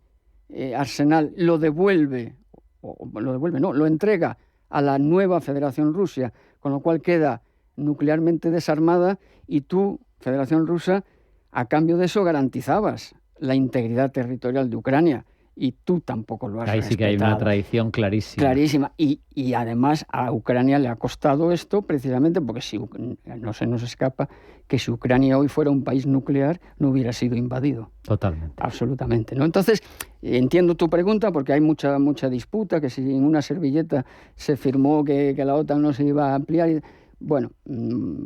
arsenal, lo entrega a la nueva Federación Rusa, con lo cual queda nuclearmente desarmada, y tú, Federación Rusa, a cambio de eso garantizabas la integridad territorial de Ucrania, y tú tampoco lo has respetado. Ahí sí que hay una traición clarísima. Clarísima, y además a Ucrania le ha costado esto precisamente porque si no se nos escapa que si Ucrania hoy fuera un país nuclear no hubiera sido invadido. Totalmente. Absolutamente, ¿no? Entonces, entiendo tu pregunta porque hay mucha disputa, que si en una servilleta se firmó que la OTAN no se iba a ampliar. Bueno,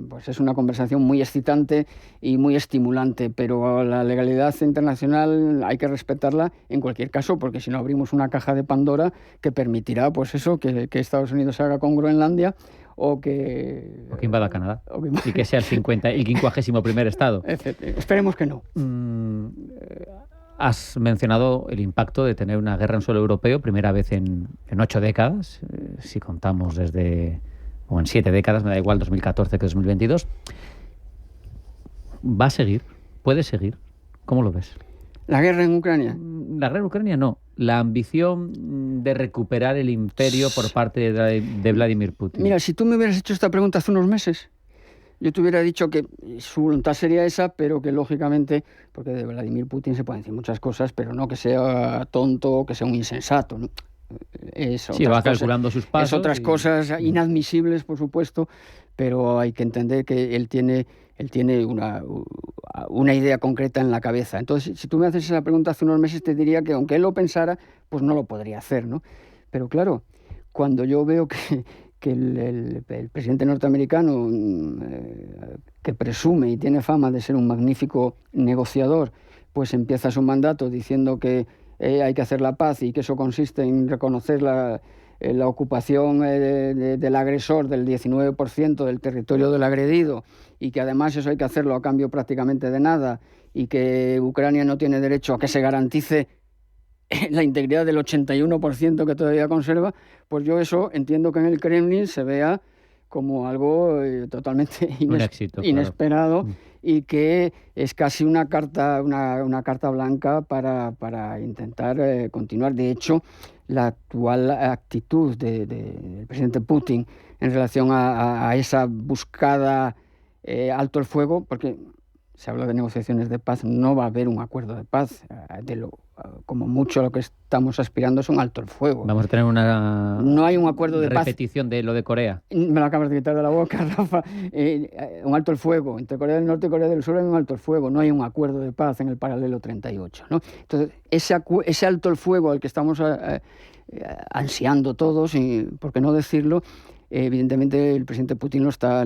pues es una conversación muy excitante y muy estimulante, pero la legalidad internacional hay que respetarla en cualquier caso, porque si no abrimos una caja de Pandora que permitirá, pues eso, que Estados Unidos se haga con Groenlandia o que invada Canadá y que sea el 51º estado. Esperemos que no. Has mencionado el impacto de tener una guerra en suelo europeo, primera vez en 8 décadas, si contamos desde... o en 7 décadas, me da igual 2014 que 2022. ¿Va a seguir? ¿Puede seguir? ¿Cómo lo ves? ¿La guerra en Ucrania? La guerra en Ucrania no. La ambición de recuperar el imperio por parte de Vladimir Putin. Mira, si tú me hubieras hecho esta pregunta hace unos meses, yo te hubiera dicho que su voluntad sería esa, pero que lógicamente, porque de Vladimir Putin se pueden decir muchas cosas, pero no que sea tonto, que sea un insensato, ¿no? Sí, va calculando sus pasos. Es otras cosas inadmisibles, por supuesto, pero hay que entender que él tiene una idea concreta en la cabeza. Entonces, si tú me haces esa pregunta hace unos meses, te diría que aunque él lo pensara, pues no lo podría hacer, ¿no? Pero claro, cuando yo veo que el presidente norteamericano, que presume y tiene fama de ser un magnífico negociador, pues empieza su mandato diciendo que hay que hacer la paz y que eso consiste en reconocer la ocupación del agresor del 19% del territorio del agredido, y que además eso hay que hacerlo a cambio prácticamente de nada, y que Ucrania no tiene derecho a que se garantice la integridad del 81% que todavía conserva, pues yo eso entiendo que en el Kremlin se vea como algo totalmente inesperado, claro. Y que es casi una carta blanca para intentar continuar. De hecho, la actual actitud del presidente Putin en relación a esa buscada alto el fuego, porque se habla de negociaciones de paz, no va a haber un acuerdo de paz. Como mucho lo que estamos aspirando es un alto el fuego. Vamos a tener no hay un acuerdo de repetición de lo de Corea. Me lo acabas de quitar de la boca, Rafa. Un alto el fuego. Entre Corea del Norte y Corea del Sur hay un alto el fuego. No hay un acuerdo de paz en el paralelo 38, ¿no? Entonces, ese alto el fuego al que estamos ansiando todos, y por qué no decirlo, evidentemente el presidente Putin lo está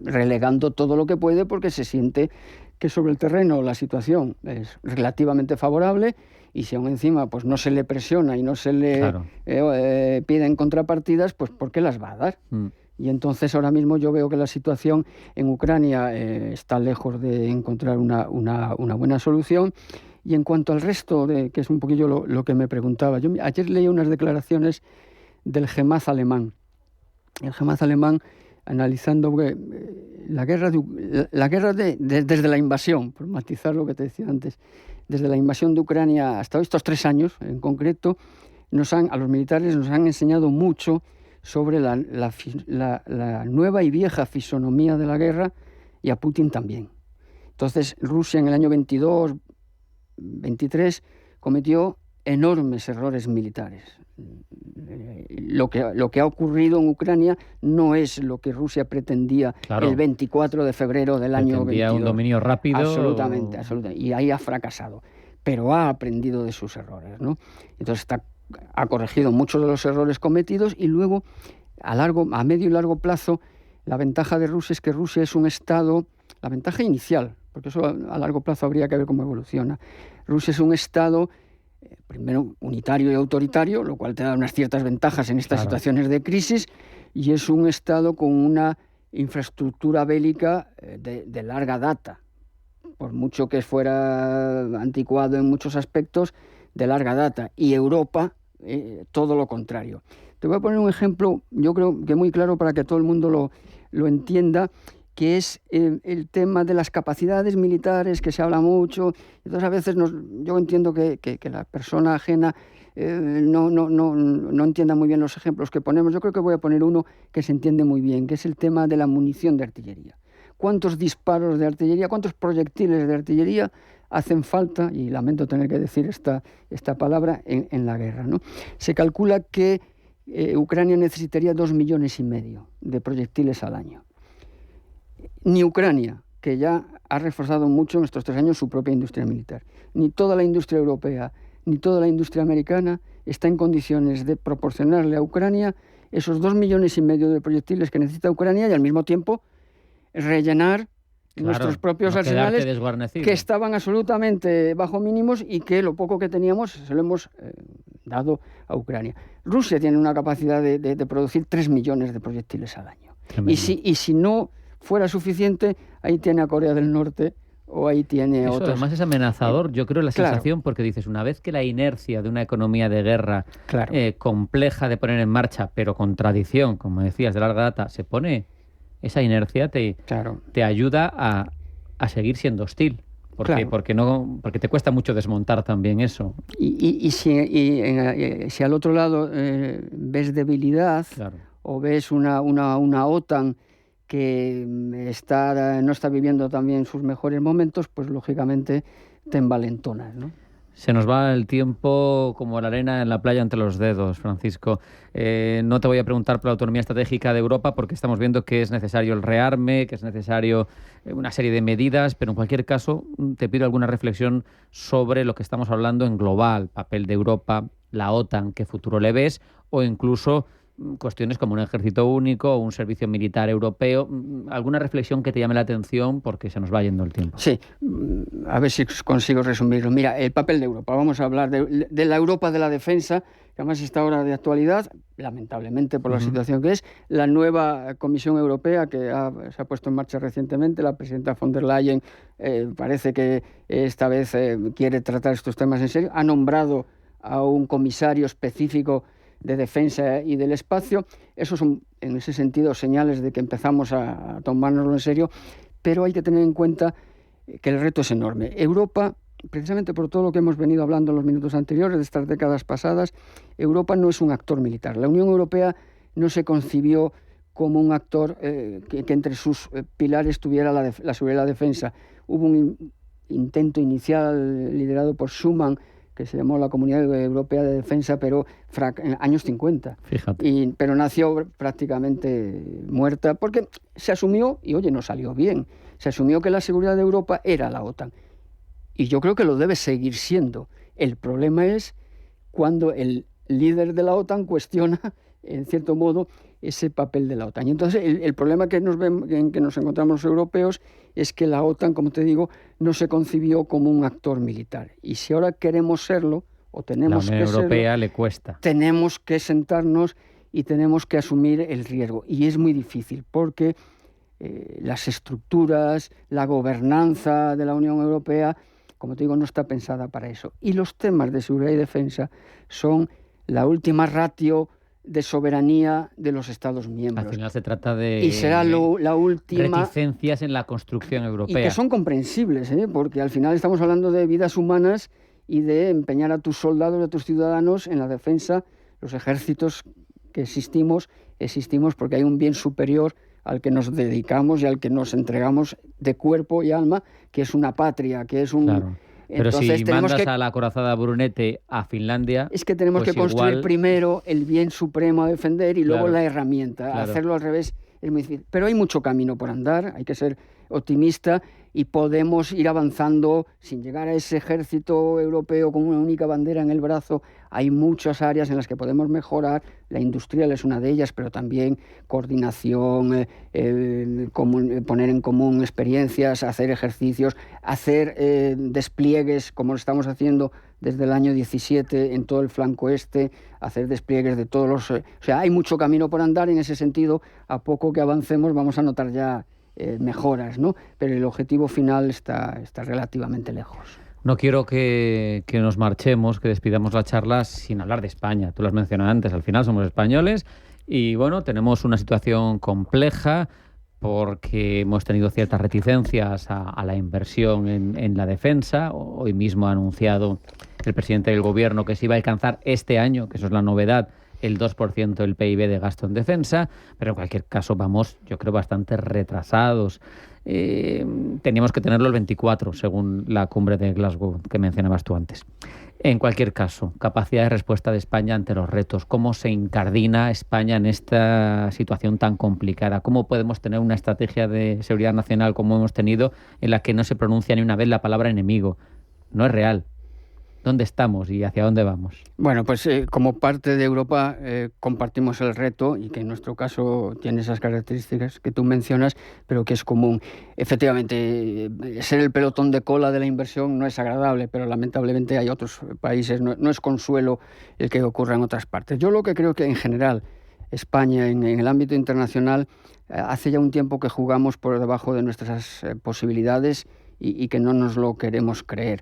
relegando todo lo que puede, porque se siente que sobre el terreno la situación es relativamente favorable, y si aún encima pues no se le presiona y no se le piden contrapartidas, pues ¿por qué las va a dar? Y entonces ahora mismo yo veo que la situación en Ucrania está lejos de encontrar una buena solución. Y en cuanto al resto, que es un poquillo lo que me preguntaba, yo ayer leí unas declaraciones del Gemaz alemán. El Gemaz alemán analizando la guerra desde la invasión, por matizar lo que te decía antes, desde la invasión de Ucrania hasta estos 3 años en concreto, a los militares nos han enseñado mucho sobre la nueva y vieja fisonomía de la guerra, y a Putin también. Entonces, Rusia en el año 22-23 cometió enormes errores militares. Lo que ha ocurrido en Ucrania no es lo que Rusia pretendía el 24 de febrero del año 22. Un dominio rápido. Absolutamente. Y ahí ha fracasado. Pero ha aprendido de sus errores, ¿no? Entonces ha corregido muchos de los errores cometidos, y luego, a medio y largo plazo, la ventaja de Rusia es que Rusia es un Estado, la ventaja inicial, porque eso a largo plazo habría que ver cómo evoluciona. Rusia es un Estado, primero, unitario y autoritario, lo cual te da unas ciertas ventajas en estas situaciones de crisis, y es un Estado con una infraestructura bélica de larga data, por mucho que fuera anticuado en muchos aspectos, de larga data. Y Europa, todo lo contrario. Te voy a poner un ejemplo, yo creo que muy claro para que todo el mundo lo entienda, que es el tema de las capacidades militares, que se habla mucho. Entonces, a veces yo entiendo que la persona ajena no entienda muy bien los ejemplos que ponemos. Yo creo que voy a poner uno que se entiende muy bien, que es el tema de la munición de artillería. ¿Cuántos disparos de artillería, cuántos proyectiles de artillería hacen falta, y lamento tener que decir esta palabra, en la guerra, ¿no? Se calcula que Ucrania necesitaría 2,5 millones de proyectiles al año. Ni Ucrania, que ya ha reforzado mucho en estos 3 años su propia industria militar, ni toda la industria europea, ni toda la industria americana está en condiciones de proporcionarle a Ucrania esos 2,5 millones de proyectiles que necesita Ucrania, y al mismo tiempo rellenar nuestros propios arsenales, que estaban absolutamente bajo mínimos, y que lo poco que teníamos se lo hemos dado a Ucrania. Rusia tiene una capacidad de producir 3 millones de proyectiles al año. Y si no fuera suficiente, ahí tiene a Corea del Norte, o ahí tiene otros. Además es amenazador, yo creo, la sensación, porque dices, una vez que la inercia de una economía de guerra compleja de poner en marcha, pero con tradición, como decías, de larga data, se pone, esa inercia te ayuda a seguir siendo hostil. Porque te cuesta mucho desmontar también eso. Y si al otro lado ves debilidad, o ves una OTAN que no está viviendo también sus mejores momentos, pues lógicamente te envalentonas, ¿no? Se nos va el tiempo como la arena en la playa entre los dedos, Francisco. No te voy a preguntar por la autonomía estratégica de Europa, porque estamos viendo que es necesario el rearme, que es necesario una serie de medidas, pero en cualquier caso te pido alguna reflexión sobre lo que estamos hablando en global, papel de Europa, la OTAN, qué futuro le ves, o incluso cuestiones como un ejército único o un servicio militar europeo. ¿Alguna reflexión que te llame la atención? Porque se nos va yendo el tiempo. Sí, a ver si consigo resumirlo. Mira, el papel de Europa. Vamos a hablar de la Europa de la defensa, que además está ahora de actualidad, lamentablemente por la situación que es. La nueva Comisión Europea, que se ha puesto en marcha recientemente, la presidenta von der Leyen parece que esta vez quiere tratar estos temas en serio. Ha nombrado a un comisario específico de defensa y del espacio. Esos son, en ese sentido, señales de que empezamos a tomárnoslo en serio, pero hay que tener en cuenta que el reto es enorme. Europa, precisamente por todo lo que hemos venido hablando en los minutos anteriores, de estas décadas pasadas, Europa no es un actor militar. La Unión Europea no se concibió como un actor que entre sus pilares tuviera la seguridad y la defensa. Hubo un intento inicial liderado por Schuman, que se llamó la Comunidad Europea de Defensa, pero en años 50. Fíjate. Pero nació prácticamente muerta, porque se asumió, y oye, no salió bien, se asumió que la seguridad de Europa era la OTAN. Y yo creo que lo debe seguir siendo. El problema es cuando el líder de la OTAN cuestiona, en cierto modo, ese papel de la OTAN. Y entonces el problema en que nos encontramos los europeos es que la OTAN, como te digo, no se concibió como un actor militar. Y si ahora queremos serlo, o tenemos que serlo, la Unión Europea le cuesta. Tenemos que sentarnos y tenemos que asumir el riesgo. Y es muy difícil, porque las estructuras, la gobernanza de la Unión Europea, como te digo, no está pensada para eso. Y los temas de seguridad y defensa son la última ratio de soberanía de los Estados miembros. Al final se trata de... Y será la última... reticencias en la construcción europea. Y que son comprensibles, porque al final estamos hablando de vidas humanas y de empeñar a tus soldados, a tus ciudadanos en la defensa. Los ejércitos que existimos porque hay un bien superior al que nos dedicamos y al que nos entregamos de cuerpo y alma, que es una patria, que es un... Claro. Pero entonces, si mandas a la acorazada Brunete a Finlandia... Es que tenemos que construir primero el bien supremo a defender y luego la herramienta. Claro. Hacerlo al revés es muy difícil. Pero hay mucho camino por andar, hay que ser optimista y podemos ir avanzando sin llegar a ese ejército europeo con una única bandera en el brazo. Hay muchas áreas en las que podemos mejorar. La industrial es una de ellas, pero también coordinación, poner en común experiencias, hacer ejercicios, hacer despliegues como lo estamos haciendo desde el año 17 en todo el flanco este, hacer despliegues de todos los... O sea, hay mucho camino por andar. En ese sentido, a poco que avancemos vamos a notar ya mejoras, ¿no? Pero el objetivo final está relativamente lejos. No quiero que nos marchemos, que despidamos la charla sin hablar de España. Tú lo has mencionado antes, al final somos españoles y bueno, tenemos una situación compleja porque hemos tenido ciertas reticencias a la inversión en la defensa. Hoy mismo ha anunciado el presidente del gobierno que se iba a alcanzar este año, que eso es la novedad, el 2% del PIB de gasto en defensa, pero en cualquier caso vamos, yo creo, bastante retrasados. Teníamos que tenerlo el 24, según la cumbre de Glasgow que mencionabas tú antes. En cualquier caso, capacidad de respuesta de España ante los retos. ¿Cómo se incardina España en esta situación tan complicada? ¿Cómo podemos tener una estrategia de seguridad nacional como hemos tenido en la que no se pronuncia ni una vez la palabra enemigo? No es real. ¿Dónde estamos y hacia dónde vamos? Bueno, pues como parte de Europa compartimos el reto y que en nuestro caso tiene esas características que tú mencionas, pero que es común. Efectivamente, ser el pelotón de cola de la inversión no es agradable, pero lamentablemente hay otros países, no es consuelo el que ocurra en otras partes. Yo lo que creo que en general España en el ámbito internacional hace ya un tiempo que jugamos por debajo de nuestras posibilidades y que no nos lo queremos creer.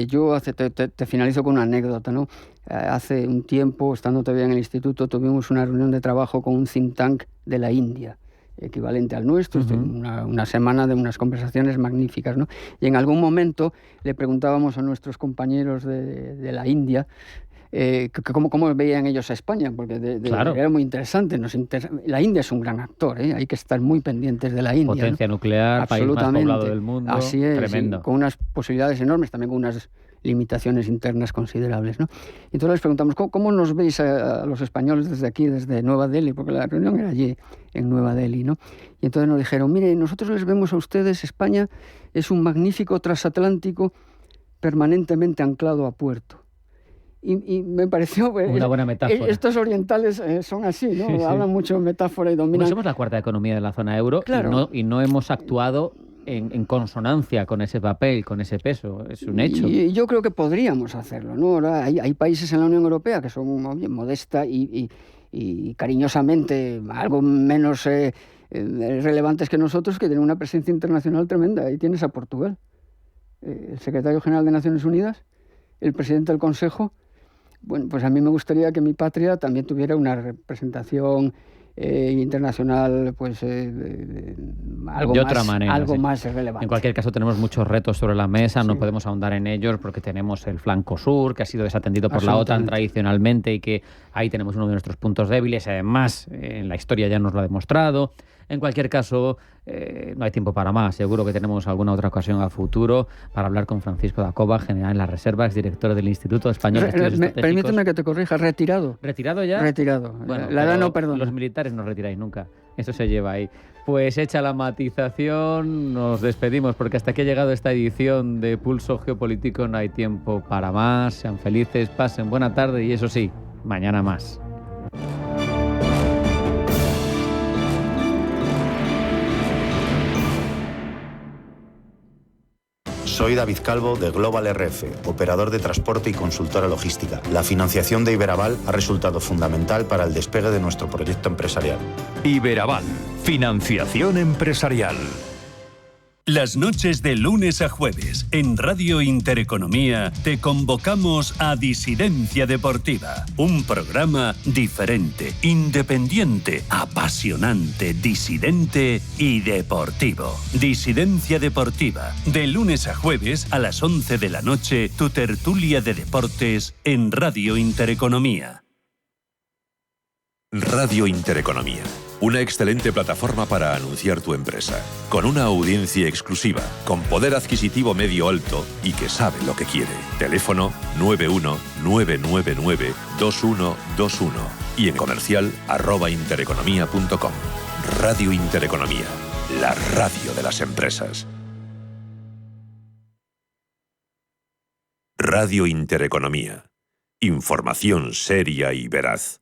Yo te finalizo con una anécdota, ¿no? Hace un tiempo, estando todavía en el instituto, tuvimos una reunión de trabajo con un think tank de la India, equivalente al nuestro, una semana de unas conversaciones magníficas, ¿no? Y en algún momento le preguntábamos a nuestros compañeros de la India cómo veían ellos a España, porque claro, era muy interesante. La India es un gran actor, hay que estar muy pendientes de la India. Potencia nuclear, país más poblado del mundo. Así es, tremendo. Sí, con unas posibilidades enormes, también con unas limitaciones internas considerables, ¿no? Y entonces les preguntamos, ¿cómo nos veis a los españoles desde aquí, desde Nueva Delhi? Porque la reunión era allí, en Nueva Delhi, ¿no? Y entonces nos dijeron, mire, nosotros les vemos a ustedes, España es un magnífico transatlántico permanentemente anclado a puerto. Y me pareció... una buena metáfora. Estos orientales son así, ¿no? Sí, sí. Hablan mucho metáfora y dominan... Pues somos la cuarta economía de la zona euro, claro, y no hemos actuado en consonancia con ese papel, con ese peso. Es un hecho. Y yo creo que podríamos hacerlo, ¿no? Ahora hay países en la Unión Europea que son modesta y cariñosamente algo menos relevantes que nosotros, que tienen una presencia internacional tremenda. Ahí tienes a Portugal, el secretario general de Naciones Unidas, el presidente del Consejo. Bueno, pues a mí me gustaría que mi patria también tuviera una representación internacional, pues algo de otra manera, algo sí, más relevante. En cualquier caso, tenemos muchos retos sobre la mesa, no podemos ahondar en ellos porque tenemos el flanco sur, que ha sido desatendido por la OTAN tradicionalmente y que ahí tenemos uno de nuestros puntos débiles, además en la historia ya nos lo ha demostrado. En cualquier caso, no hay tiempo para más. Seguro que tenemos alguna otra ocasión a futuro para hablar con Francisco Dacova, general en las reservas, director del Instituto Español de Estudios Estratégicos. Permíteme que te corrija, retirado. ¿Retirado ya? Retirado. Bueno, la edad no perdona. Los militares no retiráis nunca. Eso se lleva ahí. Pues hecha la matización, nos despedimos porque hasta aquí ha llegado esta edición de Pulso Geopolítico. No hay tiempo para más. Sean felices, pasen buena tarde y eso sí, mañana más. Soy David Calvo de Global RF, operador de transporte y consultora logística. La financiación de Iberaval ha resultado fundamental para el despegue de nuestro proyecto empresarial. Iberaval, financiación empresarial. Las noches de lunes a jueves en Radio Intereconomía te convocamos a Disidencia Deportiva, un programa diferente, independiente, apasionante, disidente y deportivo. Disidencia Deportiva, de lunes a jueves a las 11 de la noche, tu tertulia de deportes en Radio Intereconomía. Radio Intereconomía, una excelente plataforma para anunciar tu empresa, con una audiencia exclusiva, con poder adquisitivo medio alto y que sabe lo que quiere. Teléfono 919992121 y en comercial @intereconomia.com. Radio Intereconomía, la radio de las empresas. Radio Intereconomía, información seria y veraz.